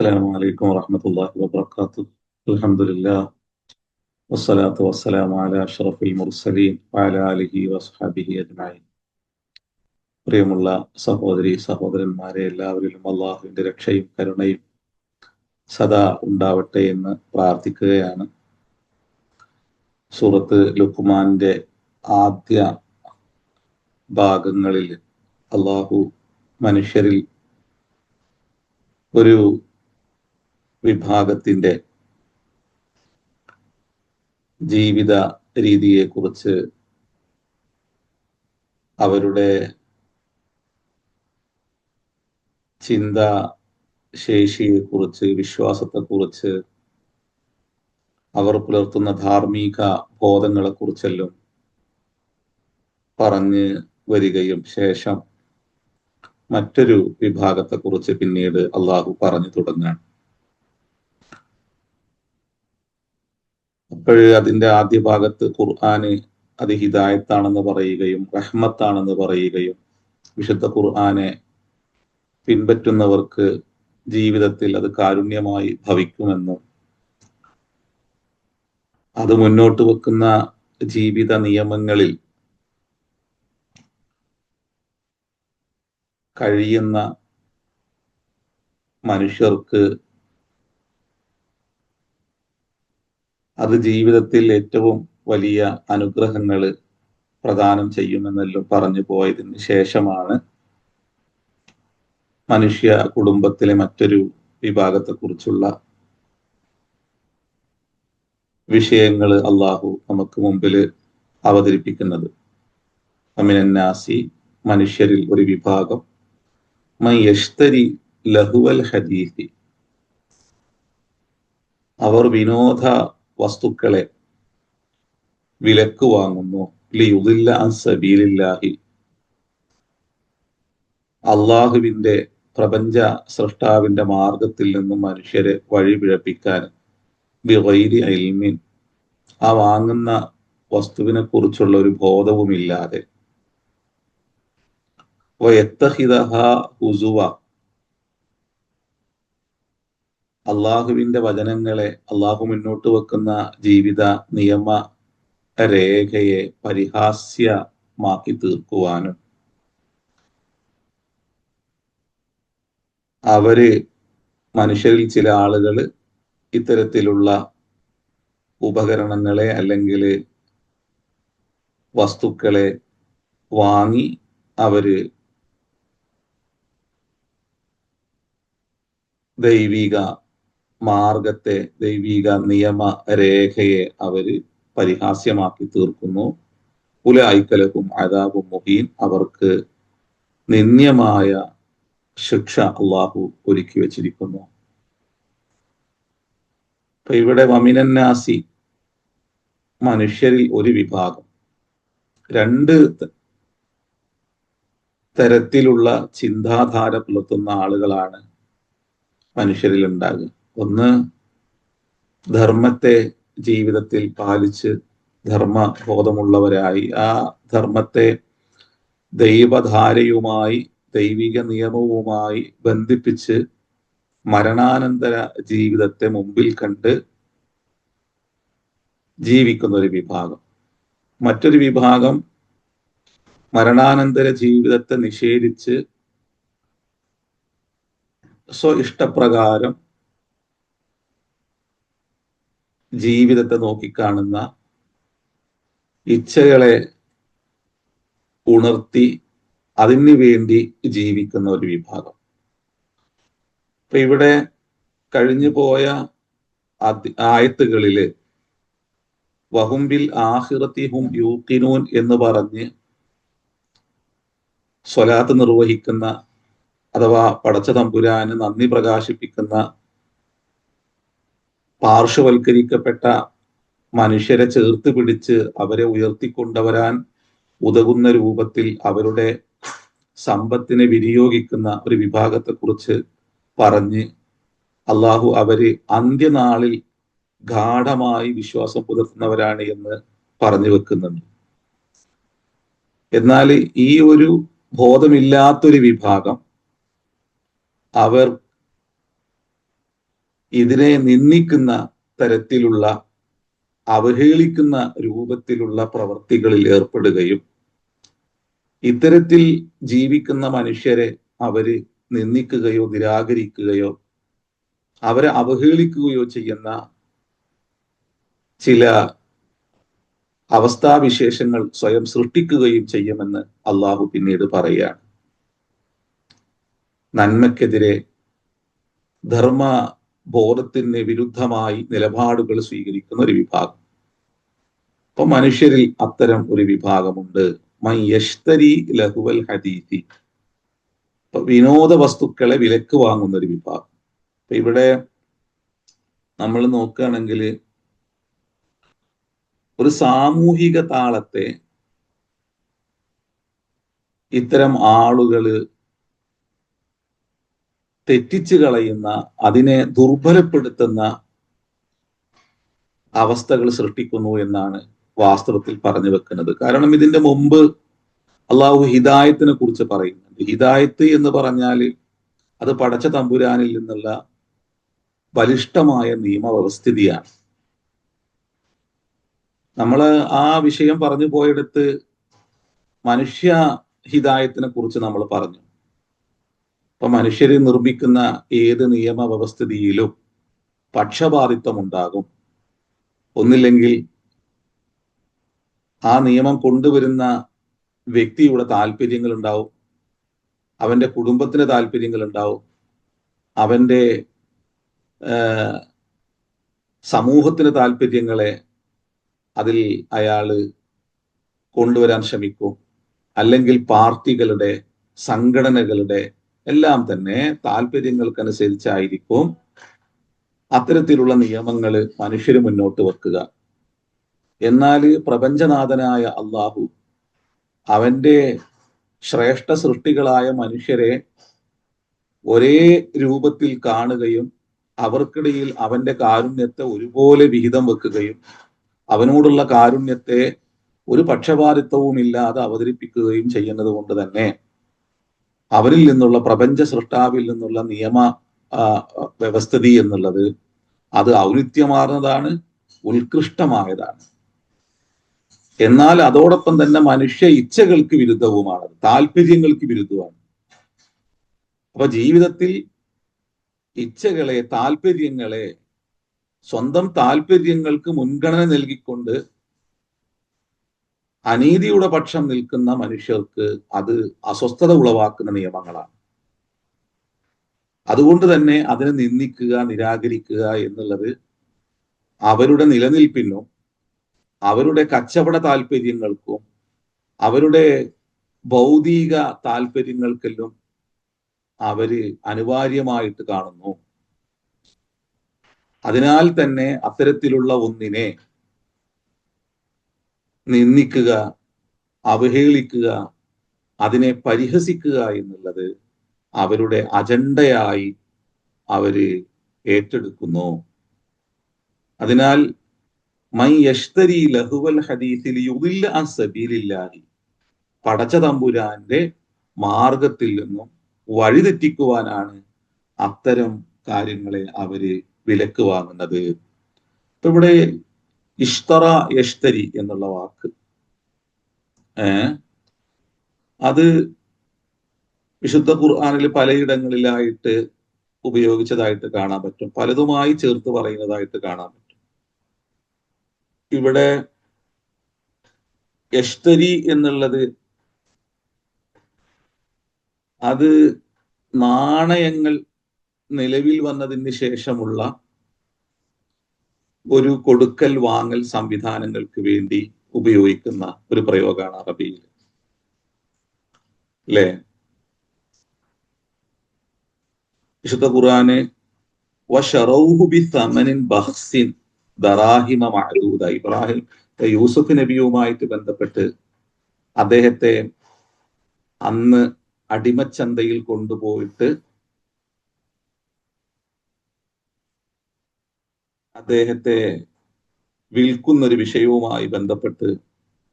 السلام عليكم ورحمة الله وبركاته. الحمد لله والصلاة والسلام على أشرف المرسلين وعلى آله وصحبه أجمعين. പ്രിയമുള്ള സഹോദരി സഹോദരന്മാരെ, എല്ലാവരിലും അള്ളാഹുവിന്റെ രക്ഷയും കരുണയും സദാ ഉണ്ടാവട്ടെ എന്ന് പ്രാർത്ഥിക്കുകയാണ്. സൂറത്ത് ലുഖ്മാന്റെ ആദ്യ ഭാഗങ്ങളിൽ അള്ളാഹു മനുഷ്യരിൽ ഒരു വിഭാഗത്തിന്റെ ജീവിത രീതിയെക്കുറിച്ച്, അവരുടെ ചിന്താശേഷിയെക്കുറിച്ച്, വിശ്വാസത്തെക്കുറിച്ച്, അവർ പുലർത്തുന്ന ധാർമ്മിക ബോധങ്ങളെക്കുറിച്ചെല്ലാം പറഞ്ഞു വരികയും ശേഷം മറ്റൊരു വിഭാഗത്തെക്കുറിച്ച് പിന്നീട് അള്ളാഹു പറഞ്ഞു തുടങ്ങാണ്. അപ്പോഴ് അതിന്റെ ആദ്യ ഭാഗത്ത് ഖുർആന് അത് ഹിദായത്താണെന്ന് പറയുകയും റഹ്മത്താണെന്ന് പറയുകയും വിശുദ്ധ ഖുർആനെ പിൻപറ്റുന്നവർക്ക് ജീവിതത്തിൽ അത് കാരുണ്യമായി ഭവിക്കുമെന്നും അത് മുന്നോട്ട് വെക്കുന്ന ജീവിത നിയമങ്ങളിൽ കഴിയുന്ന മനുഷ്യർക്ക് അത് ജീവിതത്തിൽ ഏറ്റവും വലിയ അനുഗ്രഹങ്ങൾ പ്രദാനം ചെയ്യുമെന്നെല്ലാം പറഞ്ഞു പോയതിന് ശേഷമാണ് മനുഷ്യ കുടുംബത്തിലെ മറ്റൊരു വിഭാഗത്തെക്കുറിച്ചുള്ള വിഷയങ്ങൾ അള്ളാഹു നമുക്ക് മുമ്പിൽ അവതരിപ്പിക്കുന്നത്. അമിനന്നാസി, മനുഷ്യരിൽ ഒരു വിഭാഗം, മൻ യശ്തരി ലഹുവൽ ഹദീസി, അവർ വിനോദ വസ്തുക്കളെ വിലക്ക് വാങ്ങുന്നു, ലിയുദില്ല അൻ സബീലില്ലാഹി, അള്ളാഹുവിന്റെ പ്രപഞ്ച സൃഷ്ടാവിന്റെ മാർഗത്തിൽ നിന്നും മനുഷ്യരെ വഴിപിഴപ്പിക്കാൻ, ബിഗൈരി ഇൽമിൻ, ആ വാങ്ങുന്ന വസ്തുവിനെ കുറിച്ചുള്ള ഒരു ബോധവുമില്ലാതെ, വയത്തഹിദഹാ ഹുസുവ, അള്ളാഹുവിന്റെ വചനങ്ങളെ, അള്ളാഹു മുന്നോട്ട് വെക്കുന്ന ജീവിത നിയമ രേഖയെ പരിഹാസ്യമാക്കി തീർക്കുവാനും, മനുഷ്യരിൽ ചില ആളുകൾ ഇത്തരത്തിലുള്ള ഉപകരണങ്ങളെ അല്ലെങ്കിൽ വസ്തുക്കളെ വാങ്ങി ദൈവിക മാർഗത്തെ, ദൈവിക നിയമ രേഖയെ പരിഹാസ്യമാക്കി തീർക്കുന്നു. ഉലൈകലഹും അദാബും മുഹീൻ, അവർക്ക് നിന്ദ്യമായ ശിക്ഷ അള്ളാഹു ഒരുക്കി വച്ചിരിക്കുന്നു. അപ്പൊ ഇവിടെ വമിനന്നാസി, മനുഷ്യരിൽ ഒരു വിഭാഗം, രണ്ട് തരത്തിലുള്ള ചിന്താധാര പുലർത്തുന്ന ആളുകളാണ് മനുഷ്യരിൽ ഉണ്ടാകുക. ഒന്ന്, ധർമ്മത്തെ ജീവിതത്തിൽ പാലിച്ച് ധർമ്മബോധമുള്ളവരായി ആ ധർമ്മത്തെ ദൈവധാരയുമായി, ദൈവിക നിയമവുമായി ബന്ധിപ്പിച്ച് മരണാനന്തര ജീവിതത്തെ മുമ്പിൽ കണ്ട് ജീവിക്കുന്ന ഒരു വിഭാഗം. മറ്റൊരു വിഭാഗം മരണാനന്തര ജീവിതത്തെ നിഷേധിച്ച് സ്വ ഇഷ്ടപ്രകാരം ജീവിതത്തെ നോക്കിക്കാണുന്ന, ഇച്ഛകളെ ഉണർത്തി അതിനു വേണ്ടി ജീവിക്കുന്ന ഒരു വിഭാഗം. ഇപ്പൊ ഇവിടെ കഴിഞ്ഞു പോയ ആയത്തുകളില് വഹുംബിൽ ആഖിറത്തിഹും യൂഖിനൂൻ എന്ന് പറഞ്ഞ് സ്വലാത്ത് നിർവഹിക്കുന്ന, അഥവാ പടച്ച തമ്പുരാന് നന്ദി പ്രകാശിപ്പിക്കുന്ന പാർശ്വവൽക്കരിക്കപ്പെട്ട മനുഷ്യരെ ചേർത്ത് പിടിച്ച് അവരെ ഉയർത്തിക്കൊണ്ടുവരാൻ ഉതകുന്ന രൂപത്തിൽ അവരുടെ സമ്പത്തിനെ വിനിയോഗിക്കുന്ന ഒരു വിഭാഗത്തെ കുറിച്ച് പറഞ്ഞ് അള്ളാഹു അന്ത്യനാളിൽ ഗാഠമായി വിശ്വാസം പുലർത്തുന്നവരാണ് എന്ന് പറഞ്ഞു വെക്കുന്നുണ്ട്. എന്നാൽ ഈ ഒരു ബോധമില്ലാത്തൊരു വിഭാഗം, അവർ ഇതിനെ നിന്ദിക്കുന്ന തരത്തിലുള്ള, അവഹേളിക്കുന്ന രൂപത്തിലുള്ള പ്രവർത്തികളിൽ ഏർപ്പെടുകയും ഇത്തരത്തിൽ ജീവിക്കുന്ന മനുഷ്യരെ അവര് നിന്ദിക്കുകയോ നിരാകരിക്കുകയോ അവരെ അവഹേളിക്കുകയോ ചെയ്യുന്ന ചില അവസ്ഥാവിശേഷങ്ങൾ സ്വയം സൃഷ്ടിക്കുകയും ചെയ്യുമെന്ന് അള്ളാഹു പിന്നീട് പറയുകയാണ്. നന്മയ്ക്കെതിരെ, ധർമ്മ ബോധത്തിന് വിരുദ്ധമായി നിലപാടുകൾ സ്വീകരിക്കുന്ന ഒരു വിഭാഗം. അപ്പൊ മനുഷ്യരിൽ അത്തരം ഒരു വിഭാഗമുണ്ട്. മയ്യഷ്തരി ലഹുവൽ ഹദീസി, വിനോദ വസ്തുക്കളെ വിലക്ക് വാങ്ങുന്ന ഒരു വിഭാഗം. അപ്പൊ ഇവിടെ നമ്മൾ നോക്കുകയാണെങ്കിൽ ഒരു സാമൂഹിക താളത്തെ ഇത്തരം ആളുകള് തെറ്റിച്ചു കളയുന്ന, അതിനെ ദുർബലപ്പെടുത്തുന്ന അവസ്ഥകൾ സൃഷ്ടിക്കുന്നു എന്നാണ് വാസ്തവത്തിൽ പറഞ്ഞു വെക്കുന്നത്. കാരണം ഇതിന്റെ മുമ്പ് അള്ളാഹു ഹിദായത്തിനെ കുറിച്ച് പറയുന്നുണ്ട്. ഹിദായത്ത് എന്ന് പറഞ്ഞാൽ അത് പടച്ച തമ്പുരാനിൽ നിന്നുള്ള ബലിഷ്ഠമായ നിയമവ്യവസ്ഥിതിയാണ്. നമ്മൾ ആ വിഷയം പറഞ്ഞു പോയെടുത്ത് മനുഷ്യ ഹിദായത്തിനെ കുറിച്ച് നമ്മൾ പറഞ്ഞു. അപ്പൊ മനുഷ്യരെ നിർമ്മിക്കുന്ന ഏത് നിയമവ്യവസ്ഥിതിയിലും പക്ഷപാതിത്വം ഉണ്ടാകും. ഒന്നില്ലെങ്കിൽ ആ നിയമം കൊണ്ടുവരുന്ന വ്യക്തിയുടെ താല്പര്യങ്ങൾ ഉണ്ടാവും, അവന്റെ കുടുംബത്തിന് താല്പര്യങ്ങൾ ഉണ്ടാവും, അവന്റെ സമൂഹത്തിന് താല്പര്യങ്ങളെ അതിൽ അയാള് കൊണ്ടുവരാൻ ശ്രമിക്കും. അല്ലെങ്കിൽ പാർട്ടികളുടെ, സംഘടനകളുടെ എല്ലാം തന്നെ താല്പര്യങ്ങൾക്കനുസരിച്ചായിരിക്കും അത്തരത്തിലുള്ള നിയമങ്ങൾ മനുഷ്യര് മുന്നോട്ട് വെക്കുക. എന്നാൽ പ്രപഞ്ചനാഥനായ അള്ളാഹു അവന്റെ ശ്രേഷ്ഠ സൃഷ്ടികളായ മനുഷ്യരെ ഒരേ രൂപത്തിൽ കാണുകയും അവർക്കിടയിൽ അവന്റെ കാരുണ്യത്തെ ഒരുപോലെ വിഹിതം വെക്കുകയും അവനോടുള്ള കാരുണ്യത്തെ ഒരു പക്ഷപാതിത്വവും ഇല്ലാതെ അവതരിപ്പിക്കുകയും ചെയ്യുന്നത് കൊണ്ട് തന്നെ അവരിൽ നിന്നുള്ള, പ്രപഞ്ച സൃഷ്ടാവിൽ നിന്നുള്ള നിയമ വ്യവസ്ഥിതി എന്നുള്ളത് അത് ഔന്നിത്യമാർന്നതാണ്, ഉത്കൃഷ്ടമായതാണ്. എന്നാൽ അതോടൊപ്പം തന്നെ മനുഷ്യ ഇച്ഛകൾക്ക് വിരുദ്ധവുമാണ്, താല്പര്യങ്ങൾക്ക് വിരുദ്ധമാണ്. അപ്പൊ ജീവിതത്തിൽ ഇച്ഛകളെ, താല്പര്യങ്ങളെ, സ്വന്തം താല്പര്യങ്ങൾക്ക് മുൻഗണന നൽകിക്കൊണ്ട് അനീതിയുടെ പക്ഷം നിൽക്കുന്ന മനുഷ്യർക്ക് അത് അസ്വസ്ഥത ഉളവാക്കുന്ന നിയമങ്ങളാണ്. അതുകൊണ്ട് തന്നെ അതിനെ നിന്ദിക്കുക, നിരാകരിക്കുക എന്നുള്ളത് അവരുടെ നിലനിൽപ്പിനും അവരുടെ കച്ചവട താല്പര്യങ്ങൾക്കും അവരുടെ ഭൗതിക താല്പര്യങ്ങൾക്കെല്ലാം അവര് അനിവാര്യമായിട്ട് കാണുന്നു. അതിനാൽ തന്നെ അത്തരത്തിലുള്ള ഒന്നിനെ നിന്ദിക്കുക, അവഹേളിക്കുക, അതിനെ പരിഹസിക്കുക എന്നുള്ളത് അവരുടെ അജണ്ടയായി അവര് ഏറ്റെടുക്കുന്നു. അതിനാൽ മൻ യഷ്തരി ലഹുവൽ ഹദീസിൽ യുദില്ല അൻ സബീലില്ലാഹി, പടച്ച തമ്പുരാന്റെ മാർഗത്തിൽ നിന്നും വഴിതെറ്റിക്കുവാനാണ് അത്തരം കാര്യങ്ങളെ അവര് വിലക്ക് വാങ്ങുന്നത്. ഇപ്പൊ ഇവിടെ ഇഷ്തറ യഷ്തരി എന്നുള്ള വാക്ക് അത് വിശുദ്ധ ഖുർആനിൽ പലയിടങ്ങളിലായിട്ട് ഉപയോഗിച്ചതായിട്ട് കാണാൻ പറ്റും, പലതുമായി ചേർത്ത് പറയുന്നതായിട്ട് കാണാൻ പറ്റും. ഇവിടെ യഷ്തരി എന്നുള്ളത് അത് നാണയങ്ങൾ നിലവിൽ വന്നതിന് ശേഷമുള്ള ഒരു കൊടുക്കൽ വാങ്ങൽ സംവിധാനങ്ങൾക്ക് വേണ്ടി ഉപയോഗിക്കുന്ന ഒരു പ്രയോഗമാണ് അറബിയിൽ, അല്ലേ? വിശുദ്ധ ഖുർആന് വശറൗഹു ബിസമനിൻ ബഖ്സിൻ ദറാഹിമ മഅദൂദ, ഇബ്രാഹിം യൂസുഫ് നബിയുമായിട്ട് ബന്ധപ്പെട്ട് അദ്ദേഹത്തെ അന്ന് അടിമച്ചന്തയിൽ കൊണ്ടുപോയിട്ട് അദ്ദേഹത്തെ വിൽക്കുന്ന ഒരു വിഷയവുമായി ബന്ധപ്പെട്ട്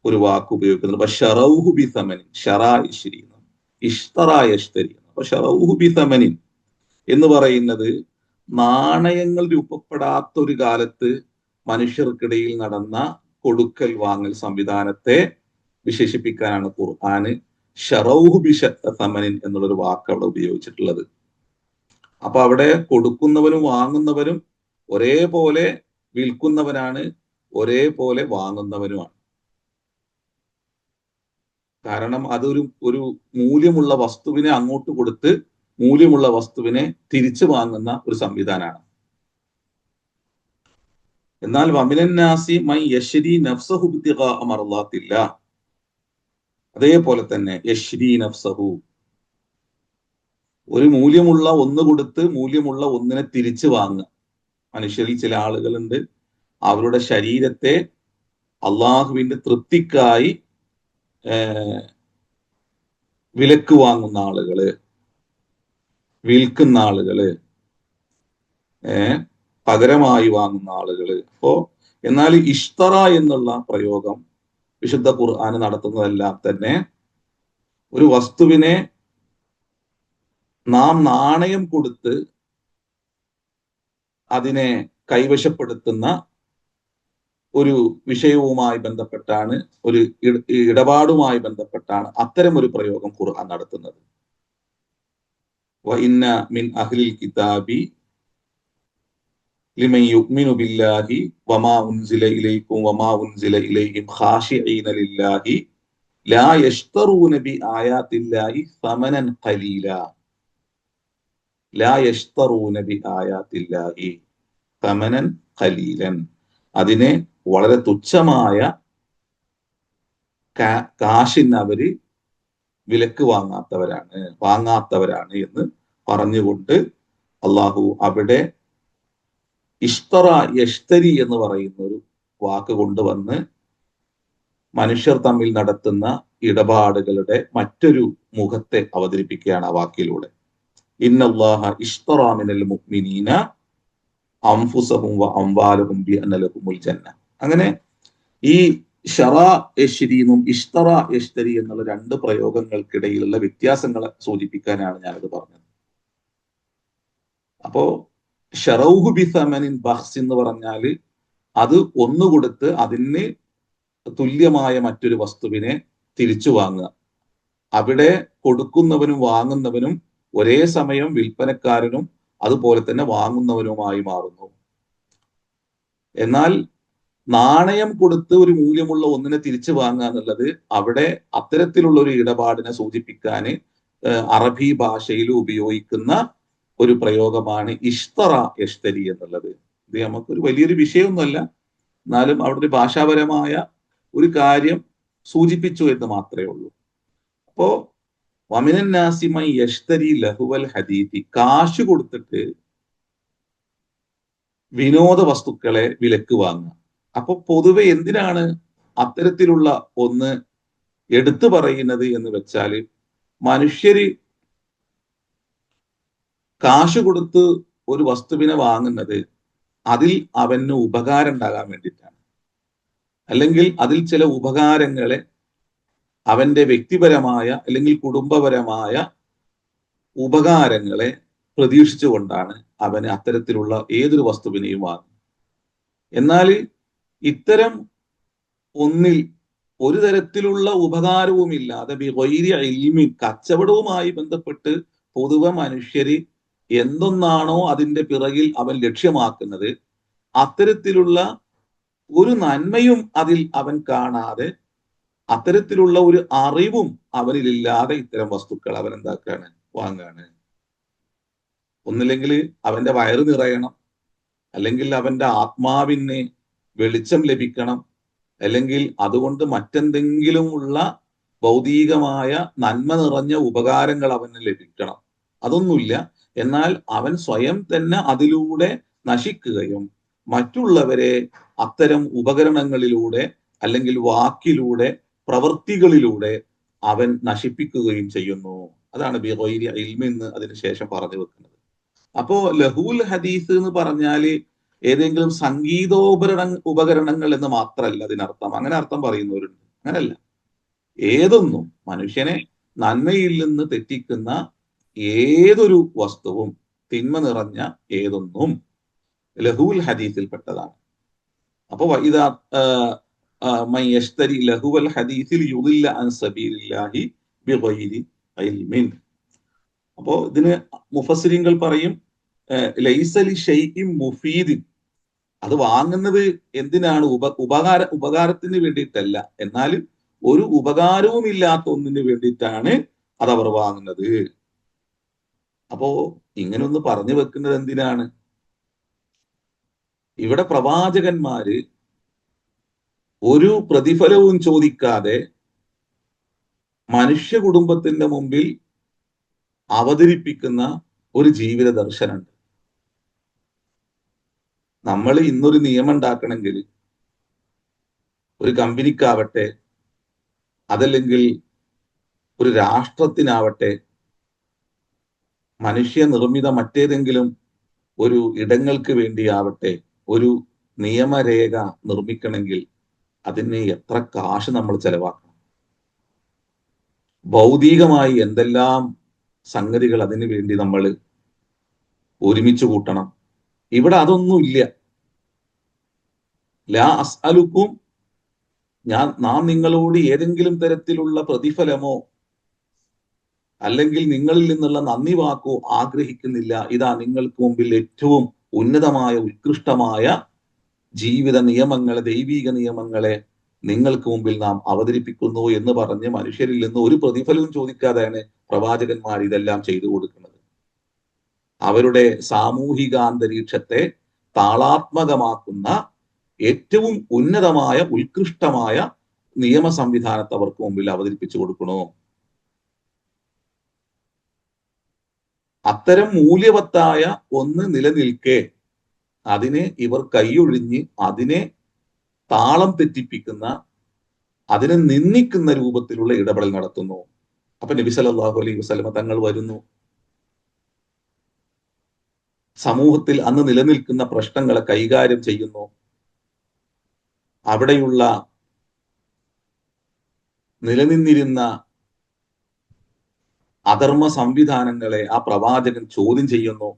ഒരു വാക്ക് ഉപയോഗിക്കുന്നത്. അപ്പൊ ഷറൗഹു ബിസമനിൻ, ഷറാ ഇഷ്തറാ യഷ്തരി. അപ്പൊ ഷറൗഹു ബിസമനിൻ എന്ന് പറയുന്നത് നാണയങ്ങൾ രൂപപ്പെടാത്ത ഒരു കാലത്ത് മനുഷ്യർക്കിടയിൽ നടന്ന കൊടുക്കൽ വാങ്ങൽ സംവിധാനത്തെ വിശേഷിപ്പിക്കാനാണ് ഖുർആന് ഷറൗഹു ബിശമനിൻ എന്നുള്ളൊരു വാക്ക് അവിടെ ഉപയോഗിച്ചിട്ടുള്ളത്. അപ്പൊ അവിടെ കൊടുക്കുന്നവനും വാങ്ങുന്നവനും ഒരേപോലെ വിൽക്കുന്നവനാണ്, ഒരേപോലെ വാങ്ങുന്നവനുമാണ്. കാരണം അതൊരു ഒരു മൂല്യമുള്ള വസ്തുവിനെ അങ്ങോട്ട് കൊടുത്ത് മൂല്യമുള്ള വസ്തുവിനെ തിരിച്ചു വാങ്ങുന്ന ഒരു സംവിധാനമാണ്. എന്നാൽ വമിനന്നാസി മൈ യശ്രി നഫ്സഹു ഇബ്തിഗാ മർളാത്തില്ലാഹ്, അതേപോലെ തന്നെ യശ്രി നഫ്സഹു, ഒരു മൂല്യമുള്ള ഒന്ന് കൊടുത്ത് മൂല്യമുള്ള ഒന്നിനെ തിരിച്ചു വാങ്ങുക. മനുഷ്യരിൽ ചില ആളുകളുണ്ട്, അവരുടെ ശരീരത്തെ അള്ളാഹുവിന്റെ തൃപ്തിക്കായി വിലക്ക് വാങ്ങുന്ന ആളുകള്, വിൽക്കുന്ന ആളുകള്, പകരമായി വാങ്ങുന്ന ആളുകള്. അപ്പോ എന്നാൽ ഇഷ്തറ എന്നുള്ള പ്രയോഗം വിശുദ്ധ ഖുർആന് നടത്തുന്നതെല്ലാം തന്നെ ഒരു വസ്തുവിനെ നാം നാണയം കൊടുത്ത് അതിനെ കൈവശപ്പെടുത്തുന്ന ഒരു വിഷയവുമായി ബന്ധപ്പെട്ടാണ്, ഒരു ഇടപാടുമായി ബന്ധപ്പെട്ടാണ് അത്തരം ഒരു പ്രയോഗം ഖുർആൻ നടത്തുന്നത്. വഇന്ന മിൻ അഹ്ലിൽ കിതാബി ലിമൻ യുഅ്മിനു ബില്ലാഹി വമാ ഉൻസില ഇലൈക്കും വമാ ഉൻസില ഇലൈഹിം ഖാശിഈന ലില്ലാഹി ലാ യശ്തറൂന ബി ആയാത്തില്ലാഹി സമനൻ ഖലീല. ലാ യശ്തറൂന ബി ആയാത്തില്ലാഹി സമനൻ ഖലീലൻ, അതിനെ വളരെ തുച്ഛമായ കാശിന് അവര് വിലക്ക് വാങ്ങാത്തവരാണ് എന്ന് പറഞ്ഞുകൊണ്ട് അള്ളാഹു അവിടെ ഇഷ്തറ യഷ്തരി എന്ന് പറയുന്ന ഒരു വാക്ക് കൊണ്ടുവന്ന് മനുഷ്യർ തമ്മിൽ നടത്തുന്ന ഇടപാടുകളുടെ മറ്റൊരു മുഖത്തെ അവതരിപ്പിക്കുകയാണ് ആ വാക്കിലൂടെ. ഇന്നല്ലാഹ ഇഷ്തറ മിനൽ മുഅ്മിനീന അൻഫുസഹും വ അംവാലഹും ബിഅന്ന ലഹുമുൽ ജന്ന. അങ്ങനെ ഈ ഷറ യശ്രീനും ഇഷ്തറ യഷ്തരി എന്നുള്ള രണ്ട് പ്രയോഗങ്ങൾക്കിടയിലുള്ള വ്യത്യാസങ്ങളെ സൂചിപ്പിക്കാനാണ് ഞാനത് പറഞ്ഞത്. അപ്പോ ഷറൗഹു ബിസമനിൻ ബഖ്സ് എന്ന് പറഞ്ഞാല് അത് ഒന്ന് കൊടുത്ത് അതിന് തുല്യമായ മറ്റൊരു വസ്തുവിനെ തിരിച്ചു വാങ്ങുക. അവിടെ കൊടുക്കുന്നവനും വാങ്ങുന്നവനും ഒരേ സമയം വിൽപ്പനക്കാരനും അതുപോലെ തന്നെ വാങ്ങുന്നവനുമായി മാറുന്നു. എന്നാൽ നാണയം കൊടുത്ത് ഒരു മൂല്യമുള്ള ഒന്നിനെ തിരിച്ചു വാങ്ങുക എന്നുള്ളത് അവിടെ അത്തരത്തിലുള്ള ഒരു ഇടപാടിനെ സൂചിപ്പിക്കാന് അറബി ഭാഷയിൽ ഉപയോഗിക്കുന്ന ഒരു പ്രയോഗമാണ് ഇഷ്തറ യഷ്തരി എന്നുള്ളത്. ഇത് നമുക്കൊരു വലിയൊരു വിഷയമൊന്നുമല്ല, എന്നാലും അവിടെ ഒരു ഭാഷാപരമായ ഒരു കാര്യം സൂചിപ്പിച്ചു എന്ന് മാത്രമേ ഉള്ളൂ. അപ്പോ വമിനന്നാസിമൈ യഷ്തരി ലഹുവൽ ഹദീതി, കാശ് കൊടുത്തിട്ട് വിനോദ വസ്തുക്കളെ വിലക്ക് വാങ്ങുക. അപ്പൊ പൊതുവെ എന്തിനാണ് അത്തരത്തിലുള്ള ഒന്ന് എടുത്തു പറയുന്നത് എന്ന് വെച്ചാല്, മനുഷ്യര് കാശ് കൊടുത്ത് ഒരു വസ്തുവിനെ വാങ്ങുന്നത് അതിൽ അവന് ഉപകാരം ഉണ്ടാകാൻ വേണ്ടിയിട്ടാണ്, അല്ലെങ്കിൽ അതിൽ ചില ഉപകാരങ്ങളെ അവന്റെ വ്യക്തിപരമായ അല്ലെങ്കിൽ കുടുംബപരമായ ഉപകാരങ്ങളെ പ്രതീക്ഷിച്ചുകൊണ്ടാണ് അവന് അത്തരത്തിലുള്ള ഏതൊരു വസ്തുവിനെയും വാങ്ങുന്നത്. എന്നാൽ ഇത്തരം ഒന്നിൽ ഒരു തരത്തിലുള്ള ഉപകാരവുമില്ലാതെ ബിഗൈരി ഇൽമിൻ, കച്ചവടവുമായി ബന്ധപ്പെട്ട് പൊതുവെ മനുഷ്യര് എന്തൊന്നാണോ അതിന്റെ പിറകിൽ അവൻ ലക്ഷ്യമാക്കുന്നത്, അത്തരത്തിലുള്ള ഒരു നന്മയും അതിൽ അവൻ കാണാതെ, അത്തരത്തിലുള്ള ഒരു അറിവും അവനിലില്ലാതെ ഇത്തരം വസ്തുക്കൾ അവൻ എന്താക്കാണ്, വാങ്ങാണ്. ഒന്നില്ലെങ്കിൽ അവന്റെ വയറ് നിറയണം, അല്ലെങ്കിൽ അവന്റെ ആത്മാവിന് വെളിച്ചം ലഭിക്കണം, അല്ലെങ്കിൽ അതുകൊണ്ട് മറ്റെന്തെങ്കിലും ഉള്ള ഭൗതികമായ നന്മ നിറഞ്ഞ ഉപകാരങ്ങൾ അവന് ലഭിക്കണം. അതൊന്നുമില്ല. എന്നാൽ അവൻ സ്വയം തന്നെ അതിലൂടെ നശിക്കുകയും മറ്റുള്ളവരെ അത്തരം ഉപകരണങ്ങളിലൂടെ അല്ലെങ്കിൽ വാക്കിലൂടെ പ്രവൃത്തികളിലൂടെ അവൻ നശിപ്പിക്കുകയും ചെയ്യുന്നു. അതാണ് ബിഗൈരി ഇൽമി എന്ന് അതിനുശേഷം പറഞ്ഞു വെക്കുന്നത്. അപ്പോ ലഹുൽ ഹദീസ് എന്ന് പറഞ്ഞാല് ഏതെങ്കിലും ഉപകരണങ്ങൾ എന്ന് മാത്രമല്ല അതിനർത്ഥം. അങ്ങനെ അർത്ഥം പറയുന്നവരുണ്ട്. അങ്ങനല്ല, ഏതൊന്നും മനുഷ്യനെ നന്മയിൽ നിന്ന് തെറ്റിക്കുന്ന ഏതൊരു വസ്തുവും തിന്മ നിറഞ്ഞ ഏതൊന്നും ലഹുൽ ഹദീസിൽപ്പെട്ടതാണ്. അപ്പൊ ഇതാ മൻ യശ്തരി ലഹുവൽ ഹദീസിൽ യുദില്ല അൻ സബീലില്ലാഹി ബിഗൈരി ഇൽമിൻ. അപ്പോ ഇതിന് മുഫസ്സിരിങ്ങൾ പറയും ലൈസലി ഷൈഇൻ മുഫീദിൻ, അത് വാങ്ങുന്നത് എന്തിനാണ്? ഉപകാരത്തിന് വേണ്ടിയിട്ടല്ല, എന്നാൽ ഒരു ഉപകാരവും ഇല്ലാത്ത ഒന്നിന് വേണ്ടിയിട്ടാണ് അതവർ വാങ്ങുന്നത്. അപ്പോ ഇങ്ങനെ ഒന്ന് പറഞ്ഞു വെക്കുന്നത് എന്തിനാണ്? ഇവിടെ പ്രവാചകന്മാര് ഒരു പ്രതിഫലവും ചോദിക്കാതെ മനുഷ്യ കുടുംബത്തിന്റെ മുമ്പിൽ അവതരിപ്പിക്കുന്ന ഒരു ജീവിത ദർശനമുണ്ട്. നമ്മൾ ഇന്നൊരു നിയമം ഉണ്ടാക്കണമെങ്കിൽ ഒരു കമ്പനിക്കാവട്ടെ, അതല്ലെങ്കിൽ ഒരു രാഷ്ട്രത്തിനാവട്ടെ, മനുഷ്യ നിർമ്മിത മറ്റേതെങ്കിലും ഒരു ഇടങ്ങൾക്ക് വേണ്ടിയാവട്ടെ, ഒരു നിയമരേഖ നിർമ്മിക്കണമെങ്കിൽ അതിന് എത്ര കാശ് നമ്മൾ ചെലവാക്കണം, ഭൗതികമായി എന്തെല്ലാം സംഗതികൾ അതിനു വേണ്ടി നമ്മൾ ഒരുമിച്ച് കൂട്ടണം. ഇവിടെ അതൊന്നും ഇല്ല. ലാ അസ്അലുക്കും, നാം നിങ്ങളോട് ഏതെങ്കിലും തരത്തിലുള്ള പ്രതിഫലമോ അല്ലെങ്കിൽ നിങ്ങളിൽ നിന്നുള്ള നന്ദി വാക്കോ ആഗ്രഹിക്കുന്നില്ല. ഇതാ നിങ്ങൾക്ക് മുമ്പിൽ ഏറ്റവും ഉന്നതമായ ഉത്കൃഷ്ടമായ ജീവിത നിയമങ്ങളെ, ദൈവിക നിയമങ്ങളെ നിങ്ങൾക്ക് മുമ്പിൽ നാം അവതരിപ്പിക്കുന്നു എന്ന് പറഞ്ഞ് മനുഷ്യരിൽ നിന്ന് ഒരു പ്രതിഫലവും ചോദിക്കാതെയാണ് പ്രവാചകന്മാർ ഇതെല്ലാം ചെയ്തു കൊടുക്കുന്നത്. അവരുടെ സാമൂഹിക അന്തരീക്ഷത്തെ താളാത്മകമാക്കുന്ന ഏറ്റവും ഉന്നതമായ ഉത്കൃഷ്ടമായ നിയമ സംവിധാനത്തെ അവർക്ക് മുമ്പിൽ അവതരിപ്പിച്ചു കൊടുക്കണോ? അത്തരം മൂല്യവത്തായ ഒന്ന് നിലനിൽക്കെ അതിനെ ഇവർ കൈയൊഴിഞ്ഞ് അതിനെ താളം തെറ്റിപ്പിക്കുന്ന, അതിനെ നിന്ദിക്കുന്ന രൂപത്തിലുള്ള ഇടപെടൽ നടത്തുന്നു. അപ്പൊ നബി സല്ലല്ലാഹു അലൈഹി വസല്ലമ തങ്ങൾ വരുന്നു, സമൂഹത്തിൽ അന്ന് നിലനിൽക്കുന്ന പ്രശ്നങ്ങളെ കൈകാര്യം ചെയ്യുന്നു. അവിടെയുള്ള നിലനിന്നിരുന്ന അധർമ്മ സംവിധാനങ്ങളെ ആ പ്രവാചകൻ ചോദ്യം ചെയ്യുന്നു.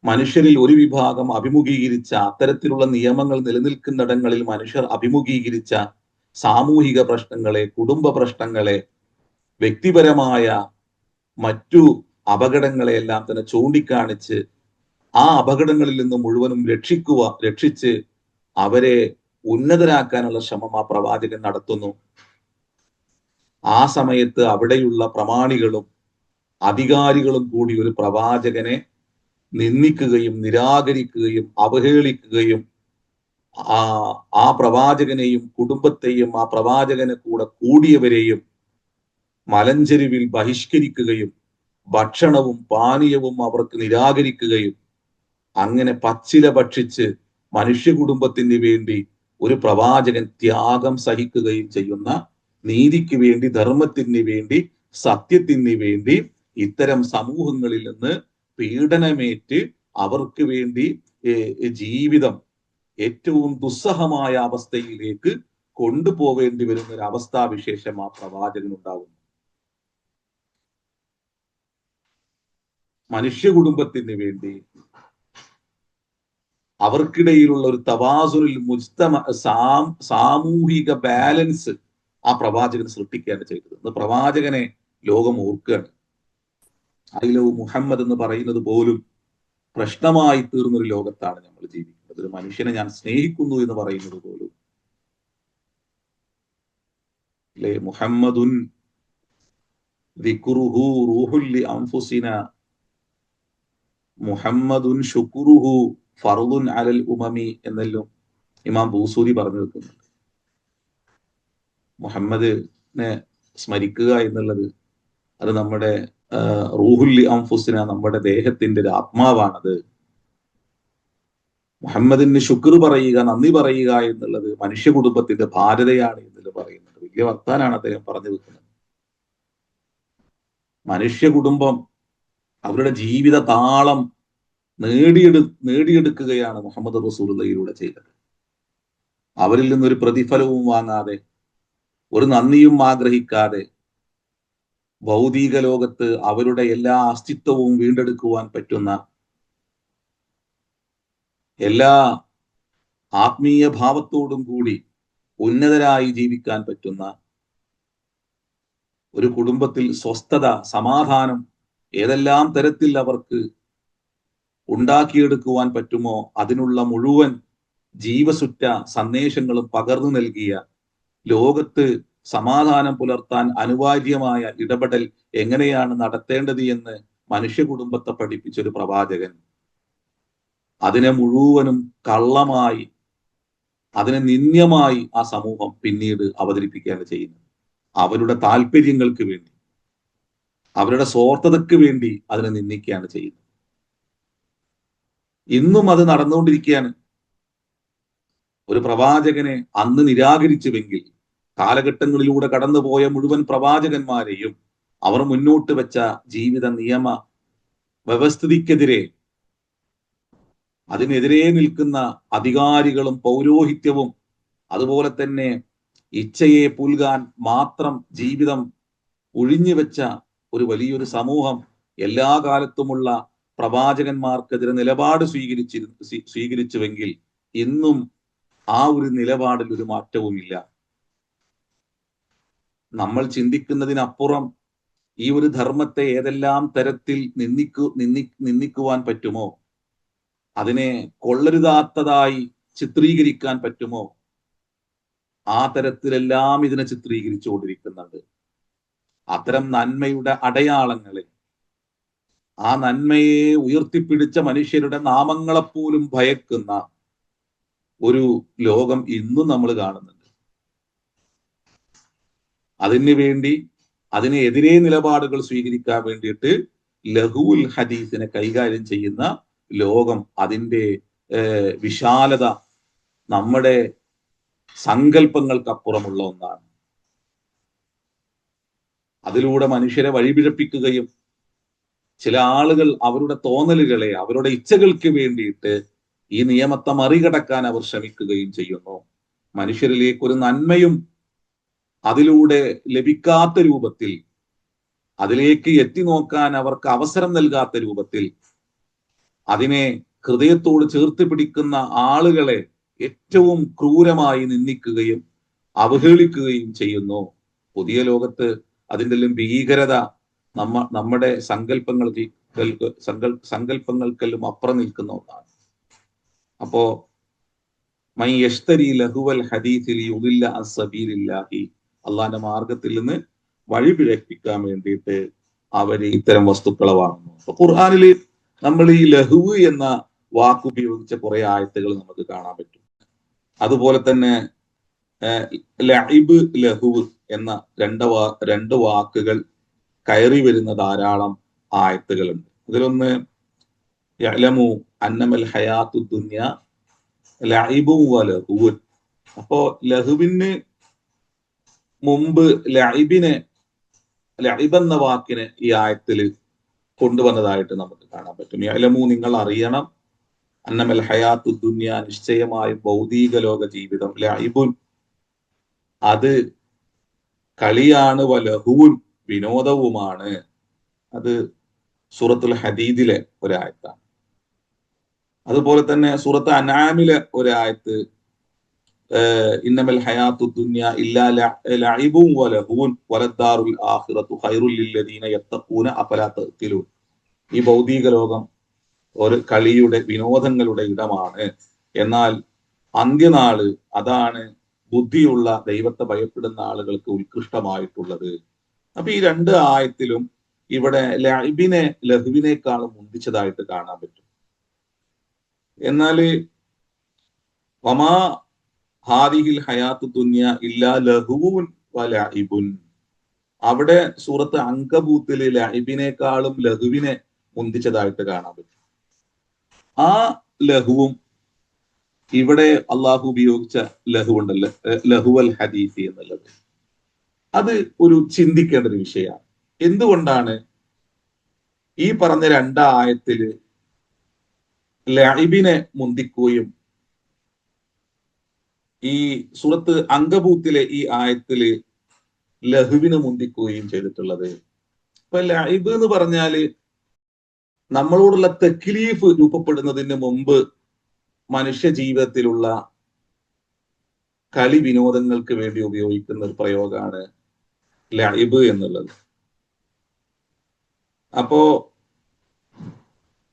മനുഷ്യരിൽ ഒരു വിഭാഗം അഭിമുഖീകരിച്ച അത്തരത്തിലുള്ള നിയമങ്ങൾ നിലനിൽക്കുന്നിടങ്ങളിൽ മനുഷ്യർ അഭിമുഖീകരിച്ച സാമൂഹിക പ്രശ്നങ്ങളെ, കുടുംബ പ്രശ്നങ്ങളെ, വ്യക്തിപരമായ മറ്റു അപകടങ്ങളെയെല്ലാം തന്നെ ചൂണ്ടിക്കാണിച്ച് ആ അപകടങ്ങളിൽ നിന്ന് മുഴുവനും രക്ഷിച്ച് അവരെ ഉന്നതരാക്കാനുള്ള ശ്രമം ആ പ്രവാചകൻ നടത്തുന്നു. ആ സമയത്ത് അവിടെയുള്ള പ്രമാണികളും അധികാരികളും കൂടി ഒരു പ്രവാചകനെ നിന്ദിക്കുകയും നിരാകരിക്കുകയും അവഹേളിക്കുകയും ആ പ്രവാചകനെയും കുടുംബത്തെയും ആ പ്രവാചകനെ കൂടെ കൂടിയവരെയും മലഞ്ചെരുവിൽ ബഹിഷ്കരിക്കുകയും ഭക്ഷണവും പാനീയവും അവർക്ക് നിരാകരിക്കുകയും അങ്ങനെ പച്ചില ഭക്ഷിച്ച് മനുഷ്യ കുടുംബത്തിന് വേണ്ടി ഒരു പ്രവാചകൻ ത്യാഗം സഹിക്കുകയും ചെയ്യുന്ന, നീതിക്ക് വേണ്ടി, ധർമ്മത്തിന് വേണ്ടി, സത്യത്തിന് വേണ്ടി ഇത്തരം സമൂഹങ്ങളിൽ നിന്ന് പീഡനമേറ്റ് അവർക്ക് വേണ്ടി ജീവിതം ഏറ്റവും ദുസ്സഹമായ അവസ്ഥയിലേക്ക് കൊണ്ടുപോവേണ്ടി വരുന്ന ഒരു അവസ്ഥാവിശേഷം ആ പ്രവാചകനുണ്ടാകുന്നു. മനുഷ്യ കുടുംബത്തിന് വേണ്ടി അവർക്കിടയിലുള്ള ഒരു തവാസുലിൽ സാമൂഹിക ബാലൻസ് ആ പ്രവാചകൻ സൃഷ്ടിക്കുകയാണ് ചെയ്തത്. പ്രവാചകനെ ലോകം ഓർക്കുകയാണ്. ഐ ലവ് മുഹമ്മദ് എന്ന് പറയുന്നത് പോലും പ്രശ്നമായി തീർന്നൊരു ലോകത്താണ് നമ്മൾ ജീവിക്കുന്നത്. ഒരു മനുഷ്യനെ ഞാൻ സ്നേഹിക്കുന്നു എന്ന് പറയുന്നത് പോലും അല്ലെ, മുഹമ്മദുൻ ദിക്റുഹു റൂഹുൽ അൻഫുസിന മുഹമ്മദുൻ ശുക്റുഹു ഫർദുൻ അലൽ ഉമമി എന്നെല്ലാം ഇമാം ബൂസൂരി പറഞ്ഞു വെക്കുന്നുണ്ട്. മുഹമ്മദിനെ സ്മരിക്കുക എന്നുള്ളത് അത് നമ്മുടെ റൂഹുൽ അൻഫുസിന, നമ്മുടെ ദേഹത്തിന്റെ ഒരു ആത്മാവാണത്. മുഹമ്മദിന് ശുക്ർ പറയുക, നന്ദി പറയുക എന്നുള്ളത് മനുഷ്യ കുടുംബത്തിന്റെ ഭാരതയാണ് എന്നതിൽ പറയുന്നത്. വലിയ വർത്താനാണ് അദ്ദേഹം പറഞ്ഞു വെക്കുന്നത്. മനുഷ്യ കുടുംബം അവരുടെ ജീവിത താളം നേടിയെടുക്കുകയാണ് മുഹമ്മദ് റസൂലുള്ളാഹിയിലൂടെ ചെയ്തത്. അവരിൽ നിന്നൊരു പ്രതിഫലവും വാങ്ങാതെ, ഒരു നന്ദിയും ആഗ്രഹിക്കാതെ, ഭൗതിക ലോകത്ത് അവരുടെ എല്ലാ അസ്തിത്വവും വീണ്ടെടുക്കുവാൻ പറ്റുന്ന, എല്ലാ ആത്മീയ ഭാവത്തോടും കൂടി ഉന്നതരായി ജീവിക്കാൻ പറ്റുന്ന ഒരു കുടുംബത്തിൽ സ്വസ്ഥത, സമാധാനം ഏതെല്ലാം തരത്തിൽ അവർക്ക് ഉണ്ടാക്കിയെടുക്കുവാൻ പറ്റുമോ അതിനുള്ള മുഴുവൻ ജീവസുറ്റ സന്ദേശങ്ങളും പകർന്നു നൽകിയ, ലോകത്ത് സമാധാനം പുലർത്താൻ അനിവാര്യമായ ഇടപെടൽ എങ്ങനെയാണ് നടത്തേണ്ടത് എന്ന് മനുഷ്യ കുടുംബത്തെ പഠിപ്പിച്ചൊരു പ്രവാചകൻ അതിനെ മുഴുവനും കള്ളമായി, അതിനെ നിന്ദ്യമായി ആ സമൂഹം പിന്നീട് അവതരിപ്പിക്കുകയാണ് ചെയ്യുന്നത്. അവരുടെ താല്പര്യങ്ങൾക്ക് വേണ്ടി, അവരുടെ സ്വാർത്ഥതയ്ക്ക് വേണ്ടി അതിനെ നിന്ദിക്കുകയാണ് ചെയ്യുന്നത്. ഇന്നും അത് നടന്നുകൊണ്ടിരിക്കുകയാണ്. ഒരു പ്രവാചകനെ അന്ന് നിരാകരിച്ചുവെങ്കിൽ കാലഘട്ടങ്ങളിലൂടെ കടന്നുപോയ മുഴുവൻ പ്രവാചകന്മാരെയും അവർ മുന്നോട്ട് വെച്ച ജീവിത നിയമ വ്യവസ്ഥിതിക്കെതിരെ, അതിനെതിരെ നിൽക്കുന്ന അധികാരികളും പൗരോഹിത്യവും അതുപോലെ തന്നെ ഇച്ഛയെ പുൽകാൻ മാത്രം ജീവിതം ഒഴിഞ്ഞുവെച്ച ഒരു വലിയൊരു സമൂഹം എല്ലാ കാലത്തുമുള്ള പ്രവാചകന്മാർക്കെതിരെ നിലപാട് സ്വീകരിച്ചുവെങ്കിൽ ഇന്നും ആ ഒരു നിലപാടിൽ ഒരു മാറ്റവുമില്ല. നമ്മൾ ചിന്തിക്കുന്നതിനപ്പുറം ഈ ഒരു ധർമ്മത്തെ ഏതെല്ലാം തരത്തിൽ നിന്ദിക്കുവാൻ പറ്റുമോ, അതിനെ കൊള്ളരുതാത്തതായി ചിത്രീകരിക്കാൻ പറ്റുമോ, ആ തരത്തിലെല്ലാം ഇതിനെ ചിത്രീകരിച്ചുകൊണ്ടിരിക്കുന്നുണ്ട്. അത്തരം നന്മയുടെ അടയാളങ്ങളെ, ആ നന്മയെ ഉയർത്തിപ്പിടിച്ച മനുഷ്യരുടെ നാമങ്ങളെപ്പോലും ഭയക്കുന്ന ഒരു ലോകം ഇന്നും നമ്മൾ കാണുന്നുണ്ട്. അതിനു വേണ്ടി, അതിനെതിരെ നിലപാടുകൾ സ്വീകരിക്കാൻ വേണ്ടിയിട്ട് ലഹുൽ ഹദീസിനെ കൈകാര്യം ചെയ്യുന്ന ലോകം, അതിൻ്റെ വിശാലത നമ്മുടെ സങ്കല്പങ്ങൾക്കപ്പുറമുള്ള ഒന്നാണ്. അതിലൂടെ മനുഷ്യരെ വഴിപിഴപ്പിക്കുകയും ചില ആളുകൾ അവരുടെ തോന്നലുകളെ, അവരുടെ ഇച്ഛകൾക്ക് വേണ്ടിയിട്ട് ഈ നിയമത്തെ മറികടക്കാൻ അവർ ശ്രമിക്കുകയും ചെയ്യുന്നു. മനുഷ്യരിലേക്ക് ഒരു നന്മയും അതിലൂടെ ലഭിക്കാത്ത രൂപത്തിൽ, അതിലേക്ക് എത്തി നോക്കാൻ അവർക്ക് അവസരം നൽകാത്ത രൂപത്തിൽ, അതിനെ ഹൃദയത്തോട് ചേർത്ത് പിടിക്കുന്ന ആളുകളെ ഏറ്റവും ക്രൂരമായി നിന്ദിക്കുകയും അവഹേളിക്കുകയും ചെയ്യുന്നു. പുതിയ ലോകത്ത് അതിൻ്റെ എല്ലാം ഭീകരത നമ്മുടെ സങ്കല്പങ്ങൾക്കെല്ലാം അപ്പുറം നിൽക്കുന്ന ഒന്നാണ്. അപ്പോ മൈ യഷ്തരി ലഹുവൽ ഹദീസിൽ യുദില്ല അൻ സബീലില്ലാഹി, അള്ളാന്റെ മാർഗത്തിൽ നിന്ന് വഴിപിഴപ്പിക്കാൻ വേണ്ടിയിട്ട് അവര് ഇത്തരം വസ്തുക്കളെ വാങ്ങുന്നു. അപ്പൊ ഖുർആനിൽ നമ്മൾ ഈ ലഹുവ് എന്ന വാക്കുപയോഗിച്ച കുറെ ആയത്തുകൾ നമുക്ക് കാണാൻ പറ്റും. അതുപോലെ തന്നെ ലഇബ്, ലഹുവ് എന്ന രണ്ട് വാക്കുകൾ കയറി വരുന്ന ധാരാളം ആയത്തുകളുണ്ട്. അതിലൊന്ന് യഅലമു അന്നമൽ ഹയാത്തു ദുനിയ ലഇബും വലഹുവും. അപ്പോ ലഹുവിന് മുമ്പ് ലഇബ് എന്ന വാക്കിനെ ഈ ആയത്തിൽ കൊണ്ടുവന്നതായിട്ട് നമുക്ക് കാണാൻ പറ്റും. യഅലമു, നിങ്ങൾ അറിയണം, അന്നമൽ ഹയാത്തു ദുനിയ, നിശ്ചയമായും ഭൗതിക ലോക ജീവിതം, ലഇബുൻ അത് കളിയാണ്, വലഹുവുൻ വിനോദവുമാണ്. അത് സൂറത്തുൽ ഹദീദിലെ ഒരായത്താണ്. അതുപോലെ തന്നെ സൂറത്ത് അൻആമിലെ ഒരായത്ത് ഇന്നമൽ ഹയാത്തു ദുനിയ ഇല്ലാ ലഇബുൻ വലഹുവുൻ വലദ്ദാറുൽ ആഖിറതു ഖൈറുൽ ലില്ലദീന യത്തഖൂന അഫലാ തഅഖിലൂൻ. ഈ ഭൗതിക ലോകം ഒരു കളിയുടെ, വിനോദങ്ങളുടെ ഇടമാണ്, എന്നാൽ അന്ത്യനാള് അതാണ് ബുദ്ധിയുള്ള, ദൈവത്തെ ഭയപ്പെടുന്ന ആളുകൾക്ക് ഉത്കൃഷ്ടമായിട്ടുള്ളത്. അപ്പൊ ഈ രണ്ട് ആയത്തിലും ഇവിടെ ലഇബിനെ ലഹുവിനേക്കാളും മുന്തിച്ചതായിട്ട് കാണാൻ പറ്റും. എന്നാല് വമാ ഹാദിഹിൽ ഹയാത്തു ദുനിയ ഇല്ലാ ലഹുവുൻ വലഇബുൻ, അവിടെ സൂറത്ത് അങ്കബൂത്തില് ലഇബിനേക്കാളും ലഹുവിനെ മുന്തിച്ചതായിട്ട് കാണാൻ പറ്റും. ആ ലഹുവും ഇവിടെ അള്ളാഹു ഉപയോഗിച്ച ലഹു ഉണ്ടല്ലോ, ലഹുവൽ ഹദീസി എന്നുള്ളത്, അത് ഒരു ചിന്തിക്കേണ്ട ഒരു വിഷയമാണ്. എന്തുകൊണ്ടാണ് ഈ പറഞ്ഞ രണ്ടായത്തില് ലഇബിനെ മുന്തിക്കുകയും ഈ സൂറത്ത് അങ്കബൂത്തിലെ ഈ ആയത്തില് ലഹുവിനെ മുന്തിക്കുകയും ചെയ്തിട്ടുള്ളത്? ഇപ്പൊ ലൈബ് എന്ന് പറഞ്ഞാല് നമ്മളോടുള്ള തക്ലീഫ് രൂപപ്പെടുന്നതിന് മുമ്പ് മനുഷ്യ ജീവിതത്തിലുള്ള കളി വിനോദങ്ങൾക്ക് വേണ്ടി ഉപയോഗിക്കുന്ന ഒരു പ്രയോഗമാണ് ലൈബ് എന്നുള്ളത്. അപ്പോ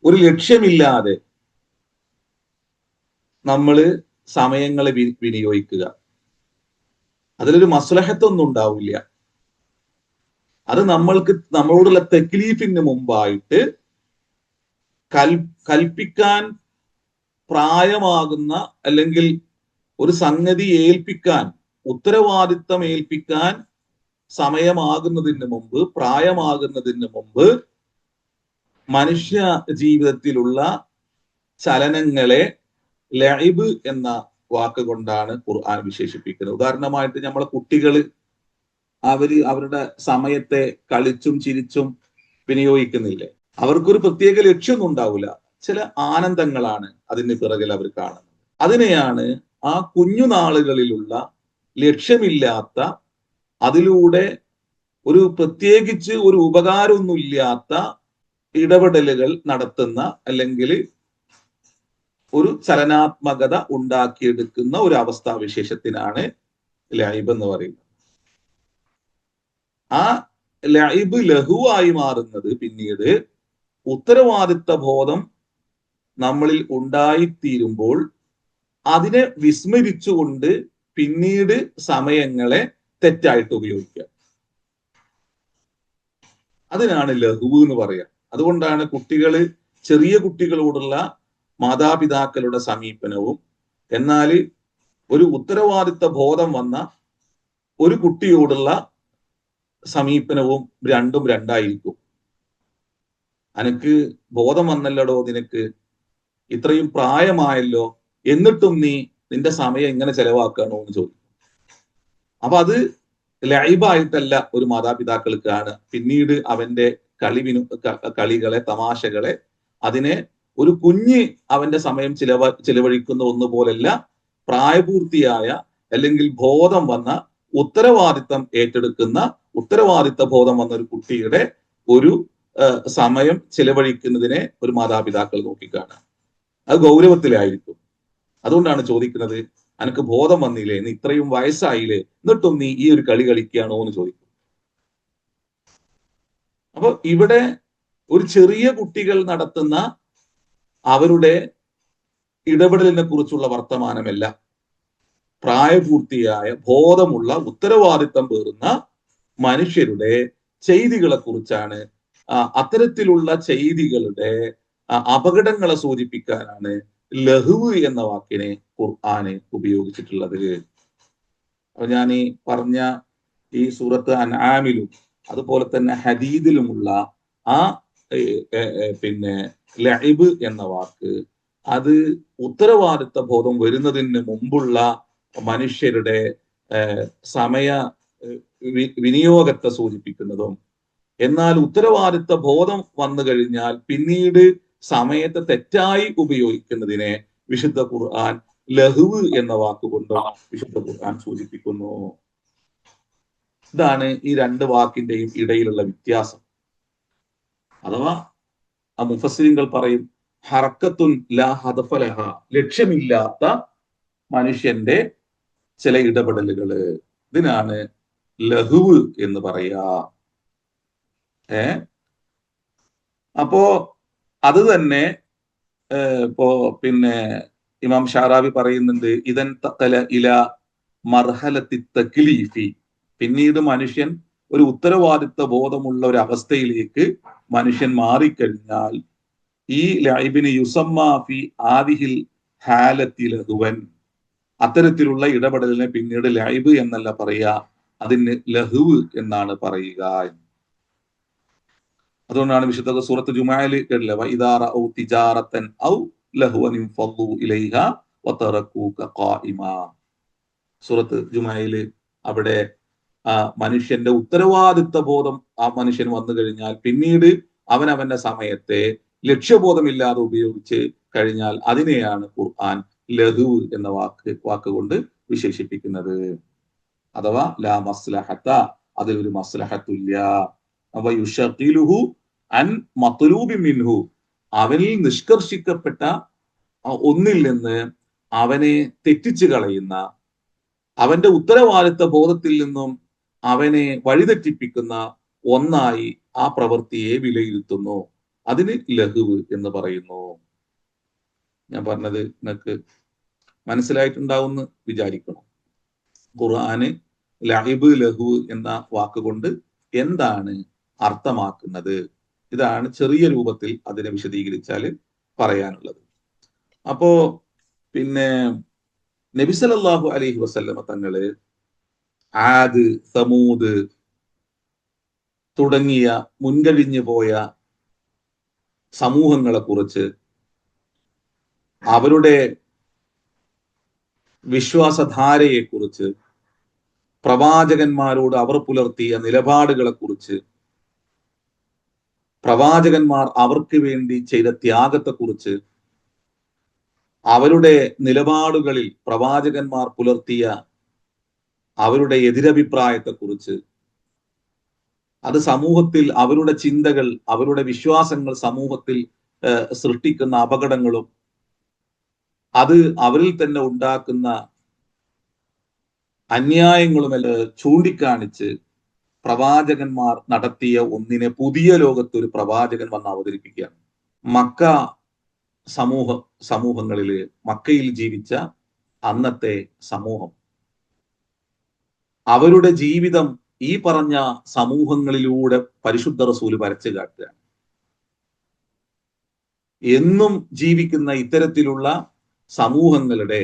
ഒരു ലക്ഷ്യമില്ലാതെ നമ്മള് സമയങ്ങളെ വിനിയോഗിക്കുക, അതിലൊരു മസ്ലഹത്തൊന്നും ഉണ്ടാവില്ല. അത് നമ്മളോടുള്ള തക്ലീഫിന് മുമ്പായിട്ട് കൽപ്പിക്കാൻ പ്രായമാകുന്ന, അല്ലെങ്കിൽ ഒരു സംഗതി ഏൽപ്പിക്കാൻ, ഉത്തരവാദിത്തം ഏൽപ്പിക്കാൻ സമയമാകുന്നതിന് മുമ്പ്, പ്രായമാകുന്നതിന് മുമ്പ് മനുഷ്യ ജീവിതത്തിലുള്ള ചലനങ്ങളെ ലൈബ് എന്ന വാക്ക് കൊണ്ടാണ് ഖുർആൻ വിശേഷിപ്പിക്കുന്നത്. ഉദാഹരണമായിട്ട് നമ്മളെ കുട്ടികൾ അവരുടെ സമയത്തെ കളിച്ചും ചിരിച്ചും വിനിയോഗിക്കുന്നില്ലേ? അവർക്കൊരു പ്രത്യേക ലക്ഷ്യമൊന്നും ഉണ്ടാവില്ല, ചില ആനന്ദങ്ങളാണ് അതിന് പിറകിൽ അവർ കാണുന്നത്. അതിനെയാണ് ആ കുഞ്ഞുനാളുകളിലുള്ള ലക്ഷ്യമില്ലാത്ത, അതിലൂടെ പ്രത്യേകിച്ച് ഒരു ഉപകാരമൊന്നുമില്ലാത്ത ഇടപെടലുകൾ നടത്തുന്ന, അല്ലെങ്കിൽ ഒരു ചലനാത്മകത ഉണ്ടാക്കിയെടുക്കുന്ന ഒരു അവസ്ഥാവിശേഷത്തിനാണ് ലൈബ് എന്ന് പറയുന്നത്. ആ ലൈബ് ലഘുവായി മാറുന്നത് പിന്നീട് ഉത്തരവാദിത്ത ബോധം നമ്മളിൽ ഉണ്ടായിത്തീരുമ്പോൾ അതിനെ വിസ്മരിച്ചുകൊണ്ട് പിന്നീട് സമയങ്ങളെ തെറ്റായിട്ട് ഉപയോഗിക്കുക. അതിനാണ് ലഘു എന്ന് പറയുക. അതുകൊണ്ടാണ് ചെറിയ കുട്ടികളോടുള്ള മാതാപിതാക്കളുടെ സമീപനവും, എന്നാൽ ഒരു ഉത്തരവാദിത്ത ബോധം വന്ന ഒരു കുട്ടിയോടുള്ള സമീപനവും രണ്ടും രണ്ടായിരിക്കും. അനക്ക് ബോധം വന്നല്ലോടോ, നിനക്ക് ഇത്രയും പ്രായമായല്ലോ, എന്നിട്ടും നീ നിന്റെ സമയം ഇങ്ങനെ ചെലവാക്കണോ എന്ന് ചോദിക്കും. അപ്പൊ അത് ലൈബായിട്ടല്ല ഒരു മാതാപിതാക്കൾക്ക് കാണുക. പിന്നീട് അവന്റെ കളികളെ, തമാശകളെ, അതിനെ ഒരു കുഞ്ഞ് അവന്റെ സമയം ചിലവഴിക്കുന്ന ഒന്നുപോലല്ല, പ്രായപൂർത്തിയായ അല്ലെങ്കിൽ ബോധം വന്ന, ഉത്തരവാദിത്തം ഏറ്റെടുക്കുന്ന, ഉത്തരവാദിത്ത ബോധം വന്ന ഒരു കുട്ടിയുടെ ഒരു സമയം ചിലവഴിക്കുന്നതിനെ ഒരു മാതാപിതാക്കൾ നോക്കിക്കാണുക. അത് ഗൗരവത്തിലായിരിക്കും. അതുകൊണ്ടാണ് ചോദിക്കുന്നത്, അനക്ക് ബോധം വന്നില്ലേ, നീ ഇത്രയും വയസ്സായില്ലേ, എന്നിട്ടും നീ ഈ ഒരു കളി കളിക്കുകയാണോ എന്ന് ചോദിക്കും. അപ്പൊ ഇവിടെ ഒരു ചെറിയ കുട്ടികൾ നടത്തുന്ന അവരുടെ ഇടപെടലിനെ കുറിച്ചുള്ള വർത്തമാനമല്ല, പ്രായപൂർത്തിയായ ബോധമുള്ള ഉത്തരവാദിത്തം പേറുന്ന മനുഷ്യരുടെ ചെയ്തികളെ കുറിച്ചാണ്. അത്തരത്തിലുള്ള ചെയ്തികളുടെ അപകടങ്ങളെ സൂചിപ്പിക്കാനാണ് ലഹുവ് എന്ന വാക്കിനെ ഖുർആന് ഉപയോഗിച്ചിട്ടുള്ളത്. അപ്പൊ ഞാൻ ഈ പറഞ്ഞ ഈ സൂറത്ത് അൻആമിലും അതുപോലെ തന്നെ ഹദീദിലുമുള്ള ആ ലഇബ് എന്ന വാക്ക്, അത് ഉത്തരവാദിത്ത ബോധം വരുന്നതിന് മുമ്പുള്ള മനുഷ്യരുടെ സമയ വിനിയോഗത്തെ സൂചിപ്പിക്കുന്നതും, എന്നാൽ ഉത്തരവാദിത്ത ബോധം വന്നു കഴിഞ്ഞാൽ പിന്നീട് സമയത്തെ തെറ്റായി ഉപയോഗിക്കുന്നതിനെ വിശുദ്ധ ഖുർആൻ ലഹുവ് എന്ന വാക്കുകൊണ്ട് വിശുദ്ധ ഖുർആൻ സൂചിപ്പിക്കുന്നു. ഇതാണ് ഈ രണ്ട് വാക്കിന്റെയും ഇടയിലുള്ള വ്യത്യാസം. അഥവാ ആ മുഫസ്സിരിങ്ങൾ പറയും, ഹറക്കത്തുൻ ലാ ഹദഫ ലഹ, ലക്ഷ്യമില്ലാത്ത മനുഷ്യന്റെ ചില ഇടപെടലുകള്, ഇതിനാണ് ലഹുവ് എന്ന് പറയാ. അപ്പോ അത് തന്നെ ഇപ്പോ ഇമാം ഷാറാബി പറയുന്നുണ്ട്, ഇതൻ തല ഇല മർഹലത്തി തക്ലീഫി, പിന്നീട് മനുഷ്യൻ ഒരു ഉത്തരവാദിത്ത ബോധമുള്ള ഒരു അവസ്ഥയിലേക്ക് മനുഷ്യൻ മാറിക്കഴിഞ്ഞാൽ ഈ ലൈബിന് യുസമ്മാ ഫി ആദിഹിൽ ഹാലത്തി ലഹുവൻ, അത്തരത്തിലുള്ള ഇടപെടലിനെ പിന്നീട് ലൈബ് എന്നല്ല പറയുക, അതിന് ലഹുവ് എന്നാണ് പറയുക. അതുകൊണ്ടാണ് വിശുദ്ധ സൂറത്ത് ജുമാഅയിൽ കേട്ടില്ലേ, വഇദാ റഔ തിജാറതൻ ഔ ലഹുവൻ ഫളു ഇലൈഹ വതറകൂക ഖായിമാ. സൂറത്ത് ജുമാഅയിൽ അവിടെ മനുഷ്യന്റെ ഉത്തരവാദിത്ത ബോധം ആ മനുഷ്യൻ വന്നു കഴിഞ്ഞാൽ പിന്നീട് അവന്റെ സമയത്തെ ലക്ഷ്യബോധമില്ലാതെ ഉപയോഗിച്ച് കഴിഞ്ഞാൽ അതിനെയാണ് ഖുർആൻ ലഹു എന്ന വാക്കുകൊണ്ട് വിശേഷിപ്പിക്കുന്നത്. അഥവാ ലാ മസ്ലഹത്ത, അതിലൊരു മസ്ലഹത്തുല്ല. അവ യുഷഖിലുഹു അൻ മത്ലൂബി മിൻഹു, അവനിൽ നിഷ്കർഷിക്കപ്പെട്ട ഒന്നിൽ നിന്ന് അവനെ തെറ്റിച്ചു കളയുന്ന, അവന്റെ ഉത്തരവാദിത്ത ബോധത്തിൽ നിന്നും അവനെ വഴിതെറ്റിപ്പിക്കുന്ന ഒന്നായി ആ പ്രവൃത്തിയെ വിലയിരുത്തുന്നു. അതിന് ലഹുവ് എന്ന് പറയുന്നു. ഞാൻ പറഞ്ഞത് നിങ്ങൾക്ക് മനസ്സിലായിട്ടുണ്ടാവുമെന്ന് വിചാരിക്കണം. ഖുർആന് ലഹിബ് ലഹു എന്ന വാക്കുകൊണ്ട് എന്താണ് അർത്ഥമാക്കുന്നത്? ഇതാണ് ചെറിയ രൂപത്തിൽ അതിനെ വിശദീകരിച്ചാൽ പറയാനുള്ളത്. അപ്പോ പിന്നെ നബി സല്ലല്ലാഹു അലൈഹി വസല്ലമ തങ്ങള് ആദ്, സമൂദ് തുടങ്ങിയ മുൻകഴിഞ്ഞു പോയ സമൂഹങ്ങളെ കുറിച്ച്, അവരുടെ വിശ്വാസധാരയെ കുറിച്ച്, പ്രവാചകന്മാരോട് അവർ പുലർത്തിയ നിലപാടുകളെ കുറിച്ച്, പ്രവാചകന്മാർ അവർക്ക് വേണ്ടി ചെയ്ത ത്യാഗത്തെക്കുറിച്ച്, അവരുടെ നിലപാടുകളിൽ പ്രവാചകന്മാർ പുലർത്തിയ അവരുടെ എതിരഭിപ്രായത്തെക്കുറിച്ച്, അത് സമൂഹത്തിൽ അവരുടെ ചിന്തകൾ, അവരുടെ വിശ്വാസങ്ങൾ സമൂഹത്തിൽ സൃഷ്ടിക്കുന്ന അപകടങ്ങളും അത് അവരിൽ തന്നെ ഉണ്ടാക്കുന്ന അന്യായങ്ങളുമെല്ലാം ചൂണ്ടിക്കാണിച്ച് പ്രവാചകന്മാർ നടത്തിയ ഒന്നിനെ പുതിയ ലോകത്ത് ഒരു പ്രവാചകൻ വന്ന് അവതരിപ്പിക്കുകയാണ്. മക്ക സമൂഹങ്ങളില്, മക്കയിൽ ജീവിച്ച അന്നത്തെ സമൂഹം, അവരുടെ ജീവിതം ഈ പറഞ്ഞ സമൂഹങ്ങളിലൂടെ പരിശുദ്ധ റസൂല് വരച്ചു കാട്ടുകയാണ്. എന്നും ജീവിക്കുന്ന ഇത്തരത്തിലുള്ള സമൂഹങ്ങളുടെ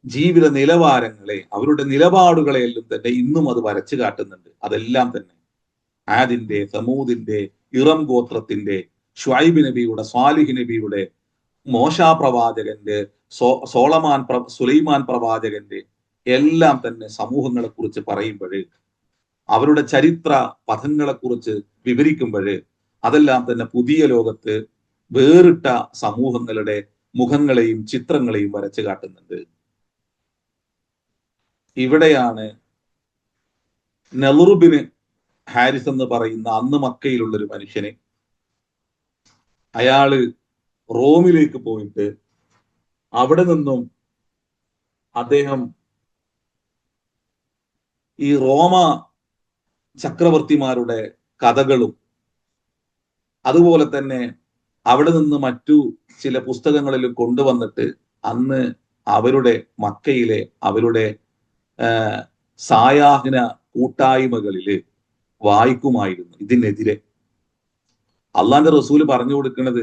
ജീവിത നിലവാരങ്ങളെ, അവരുടെ നിലപാടുകളെയെല്ലാം തന്നെ ഇന്നും അത് വരച്ചു കാട്ടുന്നുണ്ട്. അതെല്ലാം തന്നെ ആദിന്റെ, സമൂദിന്റെ, ഇറം ഗോത്രത്തിന്റെ, ഷുഐബ് നബിയുടെ, സ്വാലിഹ് നബിയുടെ, മോശാ പ്രവാചകന്റെ, സുലൈമാൻ പ്രവാചകന്റെ എല്ലാം തന്നെ സമൂഹങ്ങളെ കുറിച്ച് പറയുമ്പോൾ, അവരുടെ ചരിത്ര പഥങ്ങളെ കുറിച്ച് വിവരിക്കുമ്പോൾ അതെല്ലാം തന്നെ പുതിയ ലോകത്ത് വേറിട്ട സമൂഹങ്ങളുടെ മുഖങ്ങളെയും ചിത്രങ്ങളെയും വരച്ചു കാട്ടുന്നുണ്ട്. ഇവിടെയാണ് നളർ ബിൻ ഹാരിസ് എന്ന് പറയുന്ന അന്ന് മക്കയിലുള്ള ഒരു മനുഷ്യനെ, അയാള് റോമിലേക്ക് പോയിട്ട് അവിടെ നിന്നും അദ്ദേഹം ഈ റോമ ചക്രവർത്തിമാരുടെ കഥകളും അതുപോലെ തന്നെ അവിടെ നിന്ന് മറ്റു ചില പുസ്തകങ്ങളിലും കൊണ്ടുവന്നിട്ട് അന്ന് അവരുടെ മക്കയിലെ അവരുടെ സായാഹ്ന കൂട്ടായ്മകളില് വായിക്കുമായിരുന്നു. ഇതിനെതിരെ അള്ളാന്റെ റസൂല് പറഞ്ഞു കൊടുക്കുന്നത്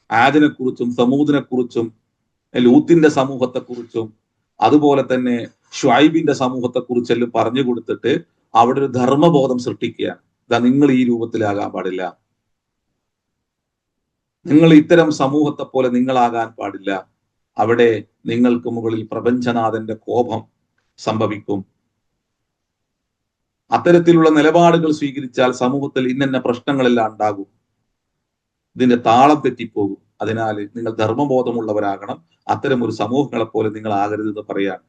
ആദിനെ കുറിച്ചും സമൂദിനെ കുറിച്ചും ലൂത്തിന്റെ സമൂഹത്തെക്കുറിച്ചും അതുപോലെ തന്നെ ഷുഐബിന്റെ സമൂഹത്തെക്കുറിച്ചെല്ലാം പറഞ്ഞു കൊടുത്തിട്ട് അവിടെ ഒരു ധർമ്മബോധം സൃഷ്ടിക്കുകയാണ്. ഇതാ, നിങ്ങൾ ഈ രൂപത്തിലാകാൻ പാടില്ല, നിങ്ങൾ ഇത്തരം സമൂഹത്തെ പോലെ നിങ്ങളാകാൻ പാടില്ല, അവിടെ നിങ്ങൾക്ക് മുകളിൽ പ്രപഞ്ചനാഥന്റെ കോപം സംഭവിക്കും, അത്തരത്തിലുള്ള നിലപാടുകൾ സ്വീകരിച്ചാൽ സമൂഹത്തിൽ ഇന്ന പ്രശ്നങ്ങളെല്ലാം ഉണ്ടാകും, ഇതിന്റെ താളം തെറ്റിപ്പോകും, അതിനാൽ നിങ്ങൾ ധർമ്മബോധമുള്ളവരാകണം, അത്തരം ഒരു സമൂഹങ്ങളെ പോലെ നിങ്ങൾ ആകരുത് എന്ന് പറയാൻ.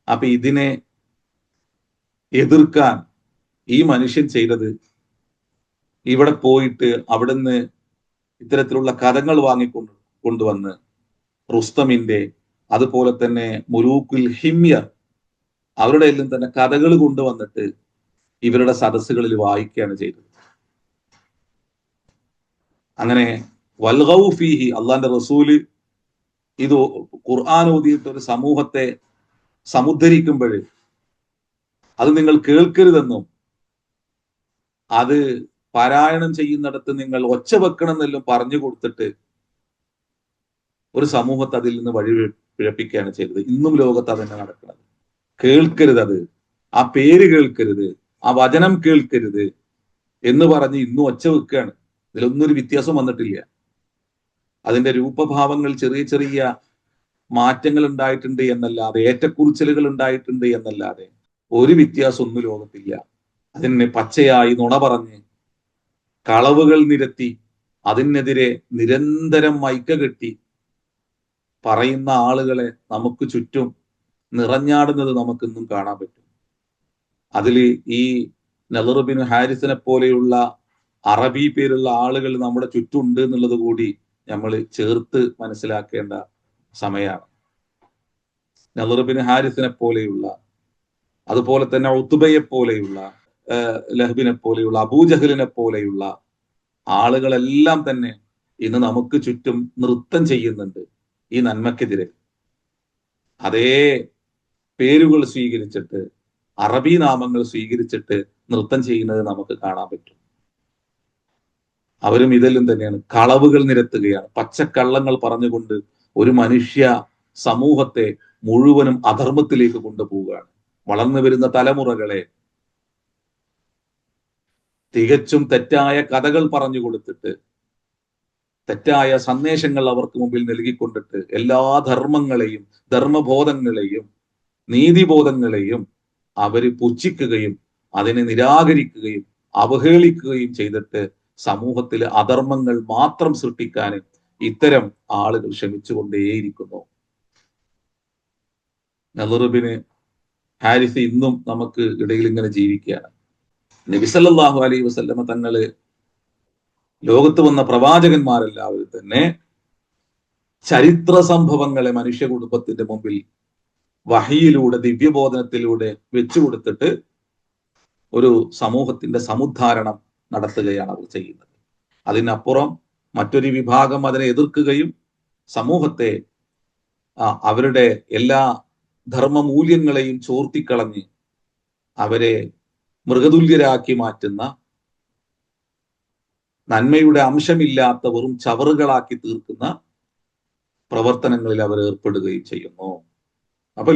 അപ്പൊ ഇതിനെ എതിർക്കാൻ ഈ മനുഷ്യൻ ചെയ്തത്, ഇവിടെ പോയിട്ട് അവിടുന്ന് ഇത്തരത്തിലുള്ള കഥകൾ കൊണ്ടുവന്ന് റുസ്തമിന്റെ, അതുപോലെ തന്നെ മുലൂക്കുൽ ഹിമ്യർ, അവരുടെ എല്ലാം തന്നെ കഥകൾ കൊണ്ടുവന്നിട്ട് ഇവരുടെ സദസ്സുകളിൽ വായിക്കുകയാണ് ചെയ്തത്. അങ്ങനെ വൽഗൗ ഫീഹി, അള്ളാന്റെ റസൂല് ഇത് ഖുർആൻ ഓതിയിട്ട് ഒരു സമൂഹത്തെ സമുദ്ധരിക്കുമ്പോൾ അത് നിങ്ങൾ കേൾക്കരുതെന്നും, അത് പാരായണം ചെയ്യുന്നിടത്ത് നിങ്ങൾ ഒച്ച വെക്കണം എന്നെല്ലാം പറഞ്ഞു കൊടുത്തിട്ട് ഒരു സമൂഹത്തെ അതിൽ നിന്ന് വഴി പിഴപ്പിക്കുകയാണ് ചെയ്തത്. ഇന്നും ലോകത്ത് അതന്നെ നടക്കുന്നത്. കേൾക്കരുത്, അത് ആ പേര് കേൾക്കരുത്, ആ വചനം കേൾക്കരുത് എന്ന് പറഞ്ഞ് ഇന്നും ഒച്ച വെക്കുകയാണ്. ഇതിലൊന്നും ഒരു വ്യത്യാസം വന്നിട്ടില്ല. അതിന്റെ രൂപഭാവങ്ങൾ ചെറിയ ചെറിയ മാറ്റങ്ങൾ ഉണ്ടായിട്ടുണ്ട് എന്നല്ലാതെ, ഏറ്റക്കുറിച്ചിലുകൾ ഉണ്ടായിട്ടുണ്ട് എന്നല്ലാതെ ഒരു വ്യത്യാസം ഒന്നും ലോകത്തില്ല. അതിനെ പച്ചയായി നുണ പറഞ്ഞ് കളവുകൾ നിരത്തി അതിനെതിരെ നിരന്തരം മൈക്ക കെട്ടി പറയുന്ന ആളുകളെ നമുക്ക് ചുറ്റും നിറഞ്ഞാടുന്നത് നമുക്കിന്നും കാണാൻ പറ്റും. അതിൽ ഈ നളർ ബിൻ ഹാരിസിനെ പോലെയുള്ള അറബി പേരുള്ള ആളുകൾ നമ്മുടെ ചുറ്റുണ്ട് എന്നുള്ളത് കൂടി നമ്മൾ ചേർത്ത് മനസ്സിലാക്കേണ്ട സമയമാണ്. നളർ ബിൻ ഹാരിസിനെ പോലെയുള്ള, അതുപോലെ തന്നെ ഉത്ബയെ പോലെയുള്ള, ലഹബിനെ പോലെയുള്ള, അബൂജഹലിനെ പോലെയുള്ള ആളുകളെല്ലാം തന്നെ ഇന്ന് നമുക്ക് ചുറ്റും നൃത്തം ചെയ്യുന്നുണ്ട് ഈ നന്മക്കെതിരെ. അതേ പേരുകൾ സ്വീകരിച്ചിട്ട്, അറബി നാമങ്ങൾ സ്വീകരിച്ചിട്ട് നൃത്തം ചെയ്യുന്നത് നമുക്ക് കാണാൻ പറ്റും. അവരും ഇതെല്ലാം തന്നെയാണ്, കളവുകൾ നിരത്തുകയാണ്, പച്ചക്കള്ളങ്ങൾ പറഞ്ഞുകൊണ്ട് ഒരു മനുഷ്യ സമൂഹത്തെ മുഴുവനും അധർമ്മത്തിലേക്ക് കൊണ്ടുപോവുകയാണ്. വളർന്നു വരുന്ന തലമുറകളെ തികച്ചും തെറ്റായ കഥകൾ പറഞ്ഞു കൊടുത്തിട്ട്, തെറ്റായ സന്ദേശങ്ങൾ അവർക്ക് മുമ്പിൽ നൽകിക്കൊണ്ടിട്ട് എല്ലാ ധർമ്മങ്ങളെയും, ധർമ്മബോധങ്ങളെയും, നീതിബോധങ്ങളെയും അവര് പുച്ഛിക്കുകയും അതിനെ നിരാകരിക്കുകയും അവഹേളിക്കുകയും ചെയ്തിട്ട് സമൂഹത്തിലെ അധർമ്മങ്ങൾ മാത്രം സൃഷ്ടിക്കാൻ ഇത്തരം ആളുകൾ ശ്രമിച്ചുകൊണ്ടേയിരിക്കുന്നു. നളർ ബിൻ ഹാരിസ് ഇന്നും നമുക്ക് ഇടയിൽ ഇങ്ങനെ ജീവിക്കുകയാണ്. നബി സല്ലല്ലാഹു അലൈഹി വസല്ലമ തങ്ങള് ലോകത്ത് വന്ന പ്രവാചകന്മാരെല്ലാവരും തന്നെ ചരിത്ര സംഭവങ്ങളെ മനുഷ്യ കുടുംബത്തിന്റെ മുമ്പിൽ വഹിയിലൂടെ, ദിവ്യബോധനത്തിലൂടെ വെച്ചു കൊടുത്തിട്ട് ഒരു സമൂഹത്തിന്റെ സമുദ്ധാരണം നടത്തുകയാണ് അവർ ചെയ്യുന്നത്. അതിനപ്പുറം മറ്റൊരു വിഭാഗം അതിനെ എതിർക്കുകയും സമൂഹത്തെ അവരുടെ എല്ലാ ധർമ്മമൂല്യങ്ങളെയും ചോർത്തിക്കളഞ്ഞ് അവരെ മൃഗതുല്യരാക്കി മാറ്റുന്ന, നന്മയുടെ അംശമില്ലാത്ത വെറും ചവറുകളാക്കി തീർക്കുന്ന പ്രവർത്തനങ്ങളിൽ അവർ ഏർപ്പെടുകയും ചെയ്യുന്നു. അപ്പോൾ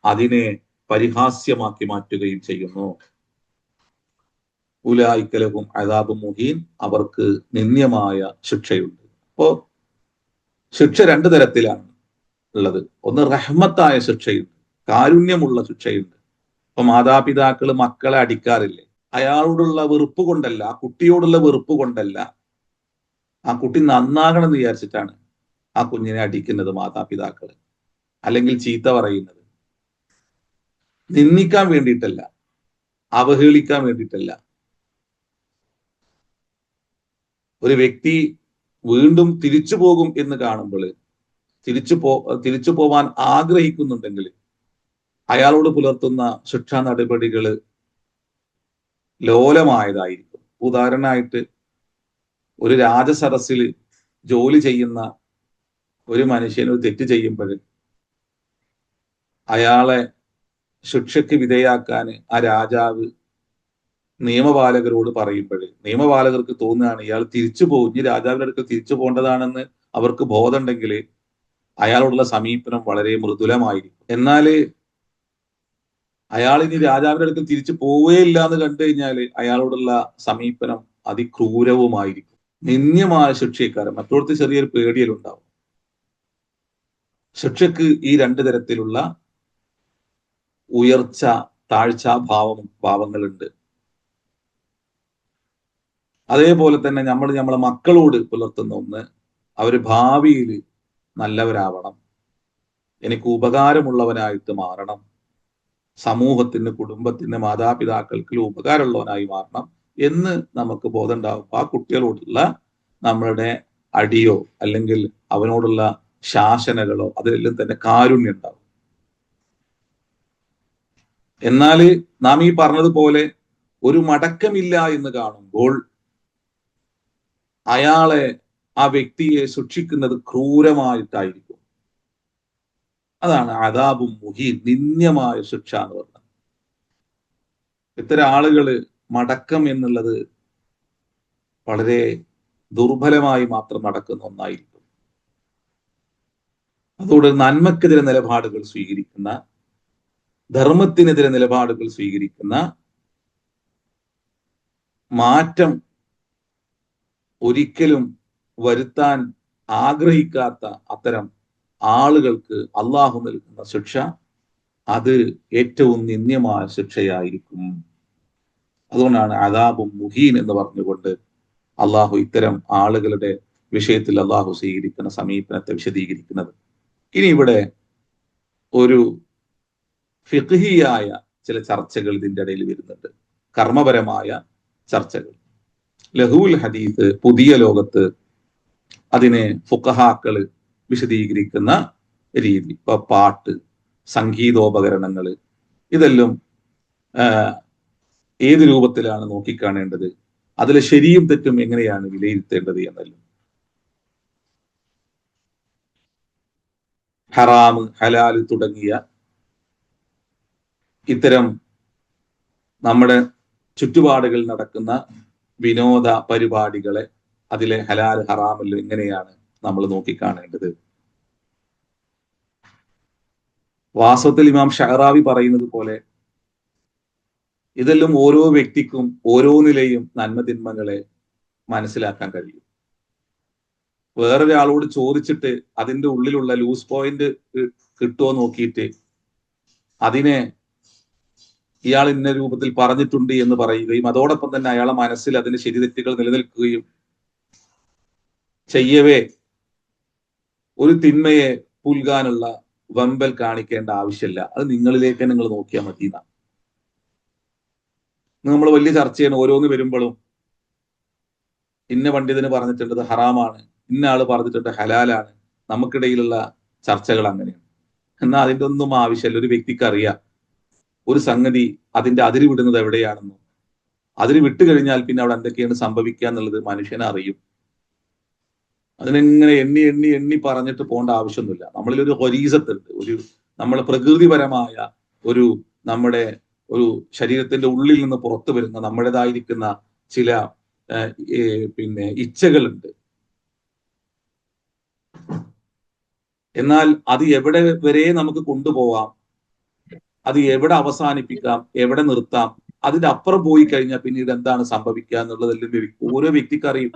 അതിനെ പരിഹാസ്യമാക്കി മാറ്റുകയും ചെയ്യുന്നു. ഉലൈക ലഹും അദാബുൻ മുഹീൻ, അവർക്ക് നിന്ദ്യമായ ശിക്ഷയുണ്ട്. അപ്പോ ശിക്ഷ രണ്ടു തരത്തിലാണ് ഉള്ളത്. ഒന്ന് റഹ്മത്തായ ശിക്ഷയുണ്ട്, കാരുണ്യമുള്ള ശിക്ഷയുണ്ട്. ഇപ്പൊ മാതാപിതാക്കൾ മക്കളെ അടിക്കാറില്ലേ? അയാളോടുള്ള വെറുപ്പ് കൊണ്ടല്ല, ആ കുട്ടിയോടുള്ള വെറുപ്പ് കൊണ്ടല്ല, ആ കുട്ടി നന്നാകണം എന്ന് വിചാരിച്ചിട്ടാണ് ആ കുഞ്ഞിനെ അടിക്കുന്നത് മാതാപിതാക്കൾ, അല്ലെങ്കിൽ ചീത്ത പറയുന്നത്. നിന്ദിക്കാൻ വേണ്ടിയിട്ടല്ല, അവഹേളിക്കാൻ വേണ്ടിയിട്ടല്ല. ഒരു വ്യക്തി വീണ്ടും തിരിച്ചു പോകും എന്ന് കാണുമ്പോൾ, തിരിച്ചു പോവാൻ ആഗ്രഹിക്കുന്നുണ്ടെങ്കിൽ അയാളോട് പുലർത്തുന്ന ശിക്ഷാ നടപടികൾ ലോലമായതായിരിക്കും. ഉദാഹരണമായിട്ട്, ഒരു രാജസദസ്സിൽ ജോലി ചെയ്യുന്ന ഒരു മനുഷ്യന് തെറ്റ് ചെയ്യുമ്പോൾ അയാളെ ശിക്ഷയ്ക്ക് വിധേയാക്കാൻ ആ രാജാവ് നിയമപാലകരോട് പറയുമ്പോൾ നിയമപാലകർക്ക് തോന്നുകയാണ് ഇയാൾ തിരിച്ചു പോകും, ഇനി രാജാവിന്റെ അടുത്ത് തിരിച്ചു പോകേണ്ടതാണെന്ന് അവർക്ക് ബോധമുണ്ടെങ്കിൽ അയാളോടുള്ള സമീപനം വളരെ മൃദുലമായിരിക്കും. എന്നാല് അയാൾ ഇനി രാജാവിന്റെ അടുത്ത് തിരിച്ചു പോവുകയില്ല എന്ന് കണ്ടു കഴിഞ്ഞാൽ അയാളോടുള്ള സമീപനം അതിക്രൂരവുമായിരിക്കും. നിന്ദ്യമായ ശിക്ഷക്കാരൻ മറ്റോടത്ത് ചെറിയൊരു പേടിയലുണ്ടാവും. ശിക്ഷക്ക് ഈ രണ്ടു തരത്തിലുള്ള ഉയർച്ച, താഴ്ച ഭാവങ്ങളുണ്ട്. അതേപോലെ തന്നെ നമ്മളെ മക്കളോട് പുലർത്തുന്ന ഒന്ന്, അവര് ഭാവിയിൽ നല്ലവരാവണം, എനിക്ക് ഉപകാരമുള്ളവനായിട്ട് മാറണം, സമൂഹത്തിന്, കുടുംബത്തിന്, മാതാപിതാക്കൾക്ക് ഉപകാരമുള്ളവനായി മാറണം എന്ന് നമുക്ക് ബോധം ഉണ്ടാവും. ആ കുട്ടികളോടുള്ള നമ്മളുടെ അടിയോ അല്ലെങ്കിൽ അവനോടുള്ള ശാസനകളോ അതിലെല്ലാം തന്നെ കാരുണ്യം ഉണ്ടാവും. എന്നാൽ നാം ഈ പറഞ്ഞതുപോലെ ഒരു മടക്കമില്ല എന്ന് കാണുമ്പോൾ അയാളെ, ആ വ്യക്തിയെ ശിക്ഷിക്കുന്നത് ക്രൂരമായിട്ടായിരിക്കും. അതാണ് അദാബും മുഹീൻ, നിന്ദ്യമായ ശിക്ഷ എന്ന് പറഞ്ഞത്. ഇത്തരം ആളുകള് മടക്കം എന്നുള്ളത് വളരെ ദുർബലമായി മാത്രം നടക്കുന്ന ഒന്നായിരിക്കും. അതോടെ നന്മക്കെതിരെ നിലപാടുകൾ സ്വീകരിക്കുന്ന, ധർമ്മത്തിനെതിരെ നിലപാടുകൾ സ്വീകരിക്കുന്ന, മാറ്റം ഒരിക്കലും വരുത്താൻ ആഗ്രഹിക്കാത്ത അത്തരം ആളുകൾക്ക് അള്ളാഹു നൽകുന്ന ശിക്ഷ അത് ഏറ്റവും നിന്ദ്യമായ ശിക്ഷയായിരിക്കും. അതുകൊണ്ടാണ് അദാബും മുഹീൻ എന്ന് പറഞ്ഞുകൊണ്ട് അള്ളാഹു ഇത്തരം ആളുകളുടെ വിഷയത്തിൽ അള്ളാഹു സ്വീകരിക്കുന്ന സമീപനത്തെ വിശദീകരിക്കുന്നത്. ഇനി ഇവിടെ ഒരു ഫിഖ്ഹിയായ ചില ചർച്ചകൾ ഇതിന്റെ ഇടയിൽ വരുന്നുണ്ട്, കർമ്മപരമായ ചർച്ചകൾ. ലഹുൽ ഹദീസ്, പുതിയ ലോകത്ത് അതിനെ ഫുഖഹാക്കള് വിശദീകരിക്കുന്ന രീതി. ഇപ്പൊ പാട്ട്, സംഗീതോപകരണങ്ങൾ, ഇതെല്ലാം ഏത് രൂപത്തിലാണ് നോക്കിക്കാണേണ്ടത്, അതിലെ ശരിയും തെറ്റും എങ്ങനെയാണ് വിലയിരുത്തേണ്ടത് എന്നെല്ലാം. ഹറാമ്, ഹലാല് തുടങ്ങിയ ഇത്തരം നമ്മുടെ ചുറ്റുപാടുകളിൽ നടക്കുന്ന വിനോദ പരിപാടികളെ, അതിലെ ഹലാൽ ഹറാമിൽ എങ്ങനെയാണ് നമ്മൾ നോക്കിക്കാണേണ്ടത്. വാസ്തവത്തിൽ ഇമാം ഷഹറാവി പറയുന്നത് പോലെ ഇതെല്ലാം ഓരോ വ്യക്തിക്കും ഓരോ നിലയും നന്മതിന്മകളെ മനസ്സിലാക്കാൻ കഴിയും. വേറൊരാളോട് ചോദിച്ചിട്ട് അതിന്റെ ഉള്ളിലുള്ള ലൂസ് പോയിന്റ് കിട്ടുമോ നോക്കിയിട്ട് അതിനെ ഇയാൾ ഇന്ന രൂപത്തിൽ പറഞ്ഞിട്ടുണ്ട് എന്ന് പറയുകയും അതോടൊപ്പം തന്നെ അയാളെ മനസ്സിൽ അതിന്റെ ശരിതെറ്റുകൾ നിലനിൽക്കുകയും ചെയ്യവേ ഒരു തിന്മയെ പുൽകാനുള്ള വമ്പൽ കാണിക്കേണ്ട ആവശ്യമില്ല. അത് നിങ്ങളിലേക്ക് നിങ്ങൾ നോക്കിയാൽ മതി എന്നാണ്. നമ്മൾ വലിയ ചർച്ചയാണ്, ഓരോന്ന് വരുമ്പോഴും ഇന്ന പണ്ഡിതന് പറഞ്ഞിട്ടുണ്ട് അത് ഹറാമാണ്, ഇന്ന ആള് പറഞ്ഞിട്ടുണ്ട് ഹലാലാണ്. നമുക്കിടയിലുള്ള ചർച്ചകൾ അങ്ങനെയാണ്. എന്നാൽ അതിൻ്റെ ഒന്നും ആവശ്യമില്ല. ഒരു വ്യക്തിക്ക് അറിയാം ഒരു സംഗതി അതിന്റെ അതിര് വിടുന്നത് എവിടെയാണെന്നും അതിര് വിട്ടു കഴിഞ്ഞാൽ പിന്നെ അവിടെ എന്തൊക്കെയാണ് സംഭവിക്കുക എന്നുള്ളത് മനുഷ്യനെ അറിയും. അതിനെങ്ങനെ എണ്ണി എണ്ണി എണ്ണി പറഞ്ഞിട്ട് പോകേണ്ട ആവശ്യമൊന്നുമില്ല. നമ്മളിലൊരു ഹൊരീസത്തുണ്ട്, ഒരു നമ്മളെ പ്രകൃതിപരമായ ഒരു നമ്മുടെ ഒരു ശരീരത്തിന്റെ ഉള്ളിൽ നിന്ന് പുറത്തു വരുന്ന നമ്മുടേതായിരിക്കുന്ന ചില പിന്നെ ഇച്ഛകളുണ്ട്. എന്നാൽ അത് എവിടെ വരെ നമുക്ക് കൊണ്ടുപോവാം, അത് എവിടെ അവസാനിപ്പിക്കാം, എവിടെ നിർത്താം, അതിന്റെ അപ്പുറം പോയി കഴിഞ്ഞാൽ പിന്നീട് എന്താണ് സംഭവിക്കുക എന്നുള്ളതെല്ലാം ഓരോ വ്യക്തിക്ക് അറിയും.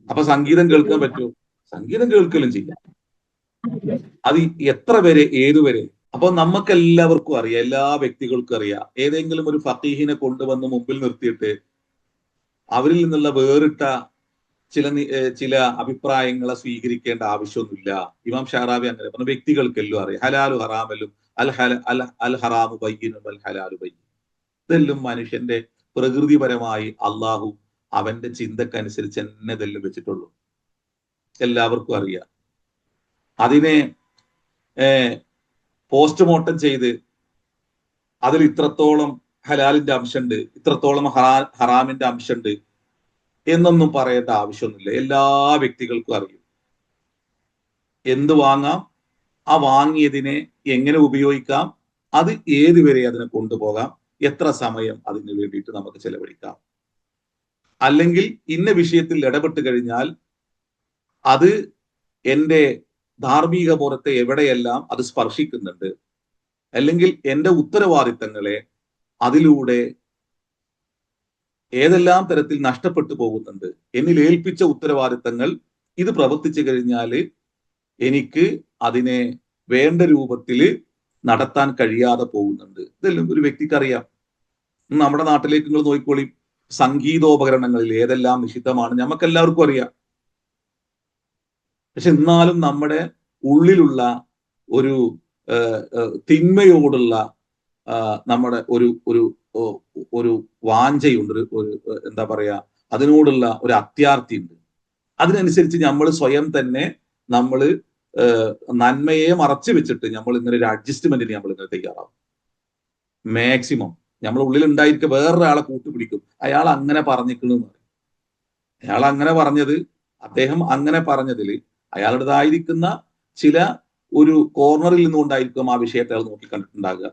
അപ്പൊ സംഗീതം കേൾക്കാൻ പറ്റുമോ? സംഗീതം കേൾക്കലും ചെയ്യാം. അത് എത്ര വരെ, ഏതുവരെ? അപ്പൊ നമുക്ക് എല്ലാവർക്കും അറിയാം, എല്ലാ വ്യക്തികൾക്കും അറിയാം. ഏതെങ്കിലും ഒരു ഫഖീഹിനെ കൊണ്ടുവന്ന് മുമ്പിൽ നിർത്തിയിട്ട് അവരിൽ നിന്നുള്ള വേറിട്ട ചില അഭിപ്രായങ്ങളെ സ്വീകരിക്കേണ്ട ആവശ്യമൊന്നുമില്ല. ഇമാം ഷഹറാബി അങ്ങനെ പറഞ്ഞു. വ്യക്തികൾക്കെല്ലാം അറിയാം. ഹലാലു ഹറാമലും അൽ ഹറാമു ബയ്യിനും അൽ ഹലാലു ബയ്യിൻ. ഇതെല്ലാം മനുഷ്യന്റെ പ്രകൃതിപരമായി അള്ളാഹു അവന്റെ ചിന്തക്കനുസരിച്ച് തന്നെ ഇതെല്ലാം വെച്ചിട്ടുള്ളൂ. എല്ലാവർക്കും അറിയാം. അതിനെ പോസ്റ്റ്മോർട്ടം ചെയ്ത് അതിൽ ഇത്രത്തോളം ഹലാലിന്റെ അംശമുണ്ട്, ഇത്രത്തോളം ഹറാമിന്റെ അംശമുണ്ട് എന്നൊന്നും പറയേണ്ട ആവശ്യമൊന്നുമില്ല. എല്ലാ വ്യക്തികൾക്കും അറിയും എന്ത് വാങ്ങാം, ആ വാങ്ങിയതിനെ എങ്ങനെ ഉപയോഗിക്കാം, അത് ഏതുവരെ അതിനെ കൊണ്ടുപോകാം, എത്ര സമയം അതിന് വേണ്ടിയിട്ട് നമുക്ക് ചെലവഴിക്കാം. അല്ലെങ്കിൽ ഇന്ന വിഷയത്തിൽ ഇടപെട്ട് കഴിഞ്ഞാൽ അത് എൻ്റെ ധാർമ്മിക ബോധത്തെ എവിടെയെല്ലാം അത് സ്പർശിക്കുന്നുണ്ട്, അല്ലെങ്കിൽ എൻ്റെ ഉത്തരവാദിത്തങ്ങളെ അതിലൂടെ ഏതെല്ലാം തരത്തിൽ നഷ്ടപ്പെട്ടു പോകുന്നുണ്ട്, എന്നിൽ ഏൽപ്പിച്ച ഉത്തരവാദിത്തങ്ങൾ ഇത് പ്രവർത്തിച്ചു കഴിഞ്ഞാൽ എനിക്ക് അതിനെ വേണ്ട രൂപത്തിൽ നടത്താൻ കഴിയാതെ പോകുന്നുണ്ട്. ഇതെല്ലാം ഒരു വ്യക്തിക്ക് അറിയാം. നമ്മുടെ നാട്ടിലേക്ക് നിങ്ങൾ നോക്കിക്കോളി, സംഗീതോപകരണങ്ങളിൽ ഏതെല്ലാം നിഷിദ്ധമാണ് നമുക്കെല്ലാവർക്കും അറിയാം. പക്ഷെ എന്നാലും നമ്മുടെ ഉള്ളിലുള്ള ഒരു തിന്മയോടുള്ള നമ്മുടെ ഒരു ഒരു ഒരു വാഞ്ചയുണ്ട്, ഒരു എന്താ പറയാ, അതിനോടുള്ള ഒരു അത്യാർത്തി ഉണ്ട്. അതിനനുസരിച്ച് നമ്മൾ സ്വയം തന്നെ നമ്മൾ നന്മയെ മറച്ചു വെച്ചിട്ട് നമ്മൾ ഇങ്ങനെ ഒരു അഡ്ജസ്റ്റ്മെന്റിന് നമ്മൾ ഇങ്ങനെ തയ്യാറാവും. മാക്സിമം നമ്മൾ ഉള്ളിൽ ഉണ്ടായിരിക്കുക വേറൊരാളെ കൂട്ടുപിടിക്കും. അയാൾ അങ്ങനെ പറഞ്ഞിരിക്കണെന്ന് പറയും. അയാൾ അങ്ങനെ പറഞ്ഞത്, അദ്ദേഹം അങ്ങനെ പറഞ്ഞതിൽ അയാളുടേതായിരിക്കുന്ന ചില ഒരു കോർണറിൽ നിന്നുകൊണ്ടായിരിക്കും ആ വിഷയത്തെ അയാൾ നോക്കിക്കണ്ടിട്ടുണ്ടാകുക.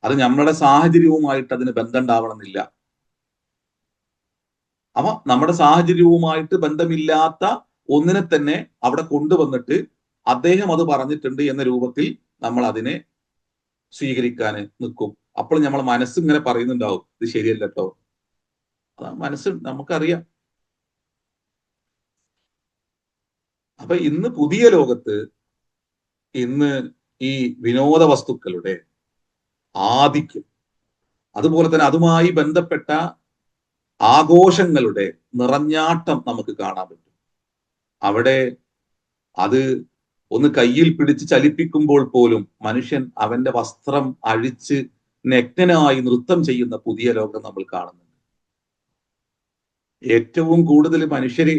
അത് നമ്മുടെ സാഹചര്യവുമായിട്ട് അതിന് ബന്ധം ഉണ്ടാവണമെന്നില്ല. അപ്പൊ നമ്മുടെ സാഹചര്യവുമായിട്ട് ബന്ധമില്ലാത്ത ഒന്നിനെ തന്നെ അവിടെ കൊണ്ടുവന്നിട്ട് അദ്ദേഹം അത് പറഞ്ഞിട്ടുണ്ട് എന്ന രൂപത്തിൽ നമ്മൾ അതിനെ സ്വീകരിക്കാൻ നിൽക്കും. അപ്പോൾ നമ്മൾ മനസ്സിങ്ങനെ പറയുന്നുണ്ടാവും ഇത് ശരിയല്ല കേട്ടോ. അതാ മനസ്സ് നമുക്കറിയാം. അപ്പൊ ഇന്ന് പുതിയ ലോകത്ത് ഇന്ന് ഈ വിനോദ വസ്തുക്കളുടെ ആധിക്യം, അതുപോലെ തന്നെ അതുമായി ബന്ധപ്പെട്ട ആഘോഷങ്ങളുടെ നിറഞ്ഞാട്ടം നമുക്ക് കാണാൻ പറ്റും. അവിടെ അത് ഒന്ന് കയ്യിൽ പിടിച്ച് ചലിപ്പിക്കുമ്പോൾ പോലും മനുഷ്യൻ അവന്റെ വസ്ത്രം അഴിച്ച് നഗ്നനായി നൃത്തം ചെയ്യുന്ന പുതിയ ലോകം നമ്മൾ കാണുന്നുണ്ട്. ഏറ്റവും കൂടുതൽ മനുഷ്യര്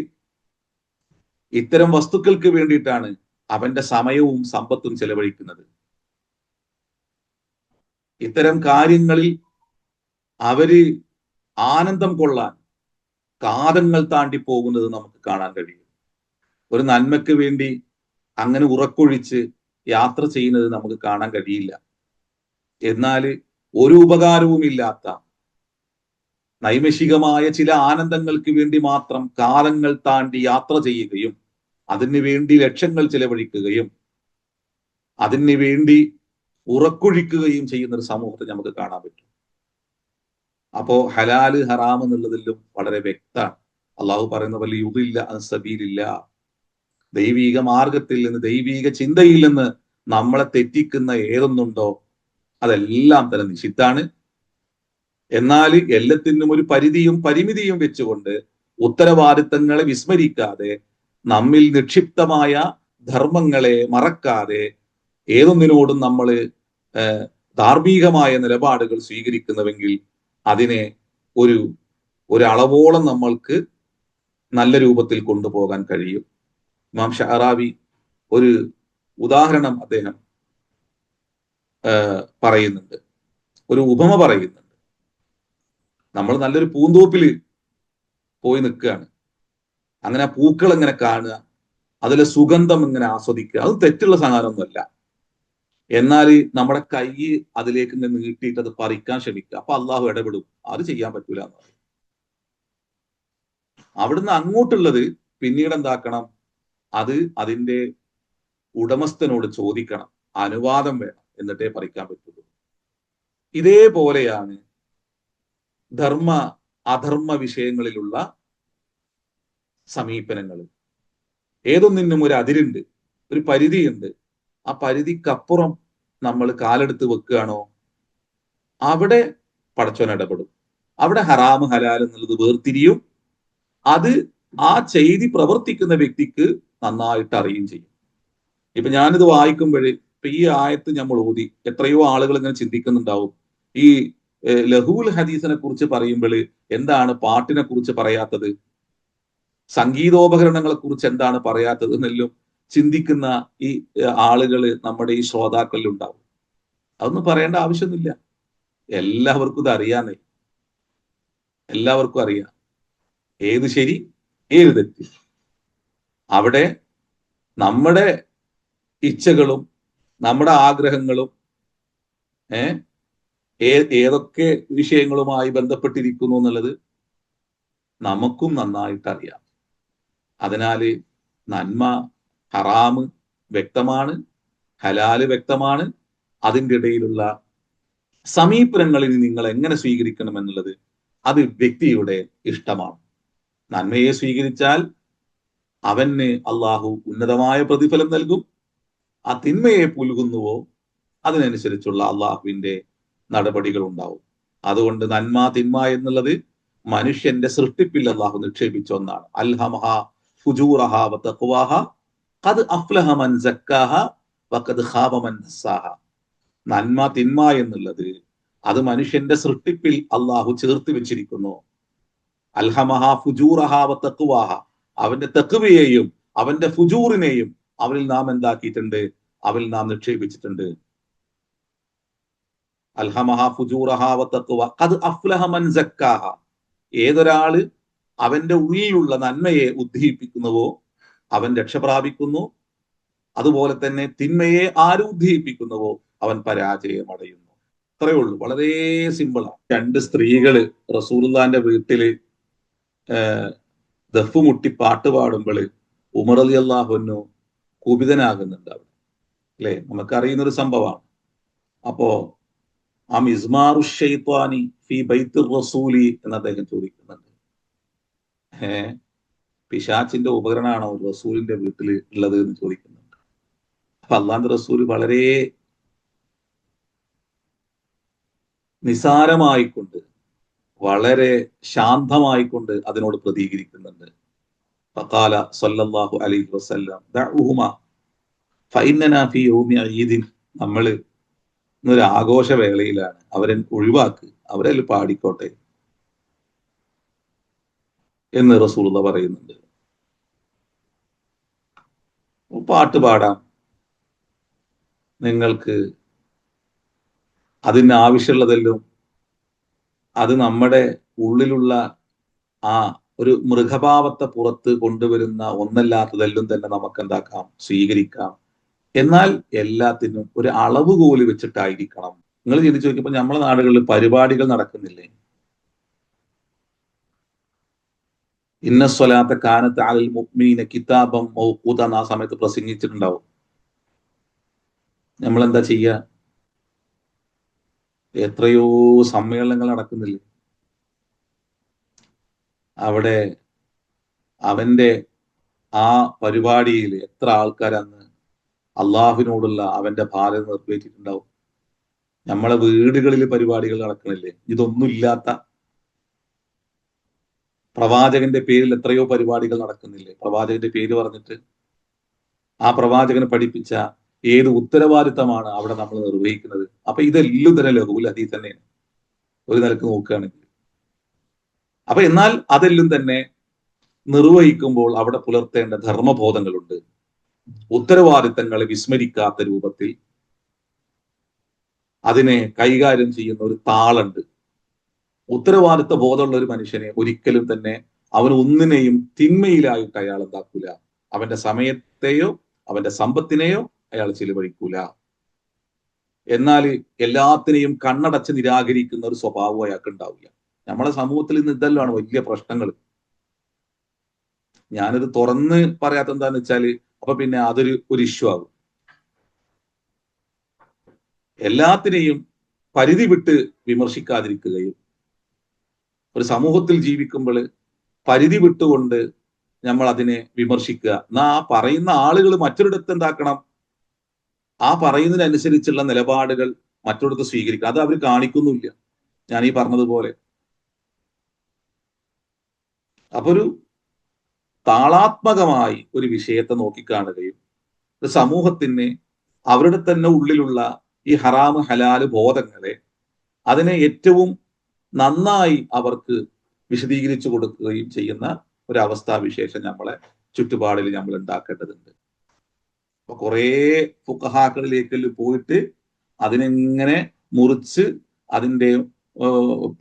ഇത്തരം വസ്തുക്കൾക്ക് വേണ്ടിയിട്ടാണ് അവന്റെ സമയവും സമ്പത്തും ചെലവഴിക്കുന്നത്. ഇത്തരം കാര്യങ്ങളിൽ അവര് ആനന്ദം കൊള്ളാൻ കാലങ്ങൾ താണ്ടി പോകുന്നത് നമുക്ക് കാണാൻ കഴിയും. ഒരു നന്മയ്ക്ക് വേണ്ടി അങ്ങനെ ഉറക്കൊഴിച്ച് യാത്ര ചെയ്യുന്നത് നമുക്ക് കാണാൻ കഴിയില്ല. എന്നാൽ ഒരു ഉപകാരവുമില്ലാത്ത നൈമിഷികമായ ചില ആനന്ദങ്ങൾക്ക് വേണ്ടി മാത്രം കാലങ്ങൾ താണ്ടി യാത്ര ചെയ്യുകയും അതിനു വേണ്ടി ലക്ഷങ്ങൾ ചിലവഴിക്കുകയും അതിനു വേണ്ടി ഉറക്കൊഴിക്കുകയും ചെയ്യുന്ന ഒരു സമൂഹത്തെ നമുക്ക് കാണാൻ പറ്റും. അപ്പോ ഹലാല് ഹറാം എന്നുള്ളതിലും വളരെ വ്യക്തമാണ്. അള്ളാഹു പറയുന്ന പോലെ യുദില്ല അൻ സബീലില്ല, ദൈവീക മാർഗത്തിൽ നിന്ന് ദൈവീക ചിന്തയിൽ നിന്ന് നമ്മളെ തെറ്റിക്കുന്ന ഏതൊന്നുണ്ടോ അതെല്ലാം തന്നെ നിഷിദ്ധാണ്. എന്നാൽ എല്ലാത്തിനും ഒരു പരിധിയും പരിമിതിയും വെച്ചുകൊണ്ട് ഉത്തരവാദിത്തങ്ങളെ വിസ്മരിക്കാതെ നമ്മിൽ നിക്ഷിപ്തമായ ധർമ്മങ്ങളെ മറക്കാതെ ഏതൊന്നിനോടും നമ്മൾ ധാർമ്മികമായ നിലപാടുകൾ സ്വീകരിക്കുന്നുവെങ്കിൽ അതിനെ ഒരു അളവോളം നമ്മൾക്ക് നല്ല രൂപത്തിൽ കൊണ്ടുപോകാൻ കഴിയും. ഇമാം ഷഅറാവി ഒരു ഉദാഹരണം അദ്ദേഹം പറയുന്നുണ്ട്, ഒരു ഉപമ പറയുന്നുണ്ട്. നമ്മൾ നല്ലൊരു പൂന്തോപ്പിൽ പോയി നിൽക്കുകയാണ്. അങ്ങനെ ആ പൂക്കൾ ഇങ്ങനെ കാണുക, അതിലെ സുഗന്ധം ഇങ്ങനെ ആസ്വദിക്കുക, അത് തെറ്റുള്ള സാധനമൊന്നുമല്ല. എന്നാൽ നമ്മുടെ കൈ അതിലേക്ക് ഇങ്ങനെ നീട്ടിയിട്ട് അത് പറിക്കാൻ ശ്രമിക്കുക, അപ്പൊ അള്ളാഹു ഇടപെടും, അത് ചെയ്യാൻ പറ്റൂല എന്ന് പറയും. അവിടുന്ന് അങ്ങോട്ടുള്ളത് പിന്നീട് എന്താക്കണം, അത് അതിന്റെ ഉടമസ്ഥനോട് ചോദിക്കണം, അനുവാദം വേണം, എന്നിട്ടേ പറിക്കാൻ പറ്റുള്ളൂ. ഇതേപോലെയാണ് ധർമ്മ അധർമ്മ വിഷയങ്ങളിലുള്ള സമീപനങ്ങൾ. ഏതൊന്നിനും ഒരു അതിരുണ്ട്, ഒരു പരിധിയുണ്ട്. ആ പരിധിക്കപ്പുറം നമ്മൾ കാലെടുത്ത് വെക്കുകയാണോ അവിടെ പടച്ചോൻ ഇടപെടും. അവിടെ ഹറാം ഹലാൽ എന്നുള്ളത് വേർതിരിയും. അത് ആ ചെയ്തി പ്രവർത്തിക്കുന്ന വ്യക്തിക്ക് നന്നായിട്ട് അറിയുകയും ചെയ്യും. ഇപ്പൊ ഞാനിത് വായിക്കുമ്പോഴേ ഇപ്പൊ ഈ ആയത്ത് നമ്മൾ ഓതി എത്രയോ ആളുകൾ ഇങ്ങനെ ചിന്തിക്കുന്നുണ്ടാവും, ഈ ലഹുൽ ഹദീസിനെ കുറിച്ച് പറയുമ്പോൾ എന്താണ് പാട്ടിനെ കുറിച്ച് പറയാത്തത്, സംഗീതോപകരണങ്ങളെ കുറിച്ച് എന്താണ് പറയാത്തത് എന്നെല്ലാം ചിന്തിക്കുന്ന ഈ ആളുകൾ നമ്മുടെ ഈ ശ്രോതാക്കളിൽ ഉണ്ടാവും. അതൊന്നും പറയേണ്ട ആവശ്യമൊന്നുമില്ല, എല്ലാവർക്കും ഇത് അറിയാന്നേ. എല്ലാവർക്കും അറിയാം ഏത് ശരി ഏത് തെറ്റ്. അവിടെ നമ്മുടെ ഇച്ഛകളും നമ്മുടെ ആഗ്രഹങ്ങളും ഏതൊക്കെ വിഷയങ്ങളുമായി ബന്ധപ്പെട്ടിരിക്കുന്നു എന്നുള്ളത് നമുക്കും നന്നായിട്ട് അറിയാം. അതിനാല് നന്മ ഹറാമ് വ്യക്തമാണ്, ഹലാല് വ്യക്തമാണ്. അതിൻ്റെ ഇടയിലുള്ള സമീപനങ്ങളിൽ നിങ്ങൾ എങ്ങനെ സ്വീകരിക്കണം എന്നുള്ളത് അത് വ്യക്തിയുടെ ഇഷ്ടമാണ്. നന്മയെ സ്വീകരിച്ചാൽ അവന് അള്ളാഹു ഉന്നതമായ പ്രതിഫലം നൽകും. ആ തിന്മയെ പുലുകുന്നുവോ അതിനനുസരിച്ചുള്ള അള്ളാഹുവിന്റെ നടപടികൾ ഉണ്ടാവും. അതുകൊണ്ട് നന്മ തിന്മ എന്നുള്ളത് മനുഷ്യന്റെ സൃഷ്ടിപ്പിൽ അള്ളാഹു നിക്ഷേപിച്ച ഒന്നാണ്. അൽഹമഹ ഫുജൂറഹ വതഖ്വാഹ ഖദ് അഫ്ലഹ മൻ സക്കാഹ വഖദ് ഖാബ മൻ ദസ്സാഹ. നന്മ തിന്മ എന്നുള്ളത് അത് മനുഷ്യന്റെ സൃഷ്ടിപ്പിൽ അള്ളാഹു ചേർത്ത് വെച്ചിരിക്കുന്നു. അൽഹമഹ ഫുജൂറഹ വതഖ്വാഹ, അവന്റെ തഖ്വയെയും അവന്റെ ഫുജൂറിനെയും അവരിൽ നാം എന്താക്കിയിട്ടുണ്ട്, അവരിൽ നാം നിക്ഷേപിച്ചിട്ടുണ്ട്. അൽഹമഹ ഫുജൂറഹ വതഖ്വ ഖദ് അഫ്ലഹ മൻ സക്കാഹ. ഏതൊരാള് അവന്റെ ഉള്ളിലുള്ള നന്മയെ ഉദ്ദീപിക്കുന്നുവോ അവൻ രക്ഷപ്രാപിക്കുന്നു. അതുപോലെ തന്നെ തിന്മയെ ആര് ഉദ്ദീപിക്കുന്നുവോ അവൻ പരാജയം അടയുന്നു. അത്രയേ ഉള്ളൂ, വളരെ സിമ്പിളാണ്. രണ്ട് സ്ത്രീകള് റസൂലുള്ളാന്റെ വീട്ടില് ദഫ് മുട്ടി പാട്ട് പാടുമ്പോൾ ഉമർ റളിയല്ലാഹു അൻഹു കുപിതനാകുന്നുണ്ട് അവിടെ, അല്ലെ? നമുക്കറിയുന്ന ഒരു സംഭവമാണ്. അപ്പോ ആ മിസ്മാറു ശൈത്വാനി ഫി ബൈത്തുർ റസൂലി എന്ന് അദ്ദേഹം ചോദിക്കുന്നുണ്ട്. പിശാച്ചിന്റെ ഉപകരണമാണോ റസൂലിന്റെ വീട്ടിൽ ഉള്ളത് എന്ന് ചോദിക്കുന്നുണ്ട്. അപ്പൊ അള്ളാന്റെ റസൂൽ വളരെ നിസാരമായിക്കൊണ്ട് വളരെ ശാന്തമായിക്കൊണ്ട് അതിനോട് പ്രതികരിക്കുന്നുണ്ട്. ഫഖാല സല്ലല്ലാഹു അലൈഹി വസല്ലം ദഅൂഹുമ, ഫൈനനാ ഫീ യൗമി ഈദിൻ, നമ്മള് ഇന്നൊരു ആഘോഷവേളയിലാണ്, അവരെ ഒഴിവാക്ക്, അവരതിൽ പാടിക്കോട്ടെ എന്ന് റസൂലുള്ളാഹി പറയുന്നുണ്ട്. പാട്ട് പാടാം, നിങ്ങൾക്ക് അതിന് ആവശ്യമുള്ളതെല്ലാം അത് നമ്മുടെ ഉള്ളിലുള്ള ആ ഒരു മൃഗഭാവത്തെ പുറത്ത് കൊണ്ടുവരുന്ന ഒന്നല്ലാത്തതെല്ലാം തന്നെ നമുക്ക് എന്താക്കാം, സ്വീകരിക്കാം. എന്നാൽ എല്ലാത്തിനും ഒരു അളവുകോല് വെച്ചിട്ടായിരിക്കണം. നിങ്ങൾ ചിന്തിച്ചു നോക്കിയപ്പോൾ നമ്മളെ നാടുകളിൽ പരിപാടികൾ നടക്കുന്നില്ലേ? ഇന്ന സ്വലാത്ത കാനത്ത് അലൽ മുഅ്മിനീന കിതാബം മൗഖൂത എന്ന ആ സമയത്ത് പ്രസംഗിച്ചിട്ടുണ്ടാവും. നമ്മൾ എന്താ ചെയ്യുക? എത്രയോ സമ്മേളനങ്ങൾ നടക്കുന്നില്ലേ? അവിടെ അവന്റെ ആ പരിപാടിയിൽ എത്ര ആൾക്കാർ അന്ന് അള്ളാഹുവിനോടുള്ള അവന്റെ ഭാരം നിറവേറ്റിയിട്ടുണ്ടാവും. നമ്മളെ വീടുകളിൽ പരിപാടികൾ നടക്കണില്ലേ? ഇതൊന്നും ഇല്ലാത്ത പ്രവാചകന്റെ പേരിൽ എത്രയോ പരിപാടികൾ നടക്കുന്നില്ലേ? പ്രവാചകന്റെ പേര് പറഞ്ഞിട്ട് ആ പ്രവാചകനെ പഠിപ്പിച്ച ഏത് ഉത്തരവാദിത്തമാണ് അവിടെ നമ്മൾ നിർവഹിക്കുന്നത്? അപ്പൊ ഇതെല്ലാം തന്നെ ലഘുവിൽ അതിൽ തന്നെയാണ് ഒരു നിലക്ക് നോക്കുകയാണെങ്കിൽ. അപ്പൊ എന്നാൽ അതെല്ലാം തന്നെ നിർവഹിക്കുമ്പോൾ അവിടെ പുലർത്തേണ്ട ധർമ്മബോധങ്ങളുണ്ട്. ഉത്തരവാദിത്തങ്ങളെ വിസ്മരിക്കാത്ത രൂപത്തിൽ അതിനെ കൈകാര്യം ചെയ്യുന്ന ഒരു താളുണ്ട്. ഉത്തരവാദിത്ത ബോധമുള്ള ഒരു മനുഷ്യനെ ഒരിക്കലും തന്നെ അവൻ ഒന്നിനെയും തിന്മയിലായിട്ട് അയാൾ എന്താക്കൂല. അവന്റെ സമയത്തെയോ അവന്റെ സമ്പത്തിനെയോ അയാൾ ചിലവഴിക്കൂല. എന്നാൽ എല്ലാത്തിനെയും കണ്ണടച്ച് നിരാകരിക്കുന്ന ഒരു സ്വഭാവം അയാൾക്ക് ഉണ്ടാവില്ല. നമ്മളെ സമൂഹത്തിൽ ഇന്ന് ഇതെല്ലാമാണ് വലിയ പ്രശ്നങ്ങൾ. ഞാനിത് തുറന്ന് പറയാത്ത എന്താന്ന് വെച്ചാല് അപ്പൊ പിന്നെ ഒരു ഇഷ്യൂ ആകും. എല്ലാത്തിനെയും പരിധി വിട്ട് വിമർശിക്കാതിരിക്കുകയും ഒരു സമൂഹത്തിൽ ജീവിക്കുമ്പോൾ പരിധി വിട്ടുകൊണ്ട് നമ്മൾ അതിനെ വിമർശിക്കുക. എന്നാ ആ പറയുന്ന ആളുകൾ മറ്റൊരിടത്ത് എന്താക്കണം, ആ പറയുന്നതിനനുസരിച്ചുള്ള നിലപാടുകൾ മറ്റൊരിടത്ത് സ്വീകരിക്കുക. അത് അവർ കാണിക്കുന്നില്ല. ഞാൻ ഈ പറഞ്ഞതുപോലെ അപ്പൊ ഒരു താളാത്മകമായി ഒരു വിഷയത്തെ നോക്കിക്കാണുകയും ഒരു സമൂഹത്തിന് അവരുടെ തന്നെ ഉള്ളിലുള്ള ഈ ഹറാമ് ഹലാല് ബോധങ്ങളെ അതിനെ ഏറ്റവും നന്നായി അവർക്ക് വിശദീകരിച്ചു കൊടുക്കുകയും ചെയ്യുന്ന ഒരു അവസ്ഥാവിശേഷം നമ്മളെ ചുറ്റുപാടിൽ നമ്മൾ ഉണ്ടാക്കേണ്ടതുണ്ട്. അപ്പൊ കുറേ ഫുഖഹാക്കളിലേക്ക് പോയിട്ട് അതിനെങ്ങനെ മുറിച്ച് അതിൻ്റെ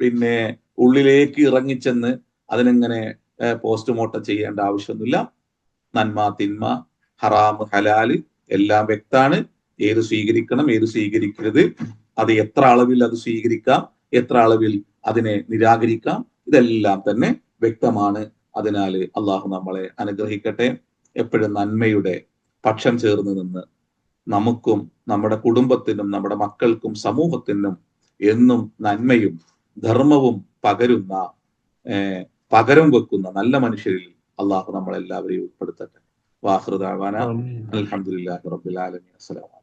പിന്നെ ഉള്ളിലേക്ക് ഇറങ്ങിച്ചെന്ന് അതിനെങ്ങനെ പോസ്റ്റ്മോർട്ടം ചെയ്യേണ്ട ആവശ്യമൊന്നുമില്ല. നന്മ തിന്മ ഹറാം ഹലാല് എല്ലാം വ്യക്താണ്. ഏത് സ്വീകരിക്കണം ഏത് സ്വീകരിക്കരുത്, അത് എത്ര അളവിൽ അത് സ്വീകരിക്കാം, എത്ര അളവിൽ അതിനെ നിരാകരിക്കാം, ഇതെല്ലാം തന്നെ വ്യക്തമാണ്. അതിനാൽ അള്ളാഹു നമ്മളെ അനുഗ്രഹിക്കട്ടെ. എപ്പോഴും നന്മയുടെ പക്ഷം ചേർന്ന് നിന്ന് നമുക്കും നമ്മുടെ കുടുംബത്തിനും നമ്മുടെ മക്കൾക്കും സമൂഹത്തിനും എന്നും നന്മയും ധർമ്മവും പകരം വെക്കുന്ന നല്ല മനുഷ്യരിൽ അള്ളാഹു നമ്മളെല്ലാവരെയും ഉൾപ്പെടുത്തട്ടെ. വാഹൃദാവാന അൽഹംദുലില്ലാഹി റബ്ബിൽ ആലമീൻ. അസ്സലാമു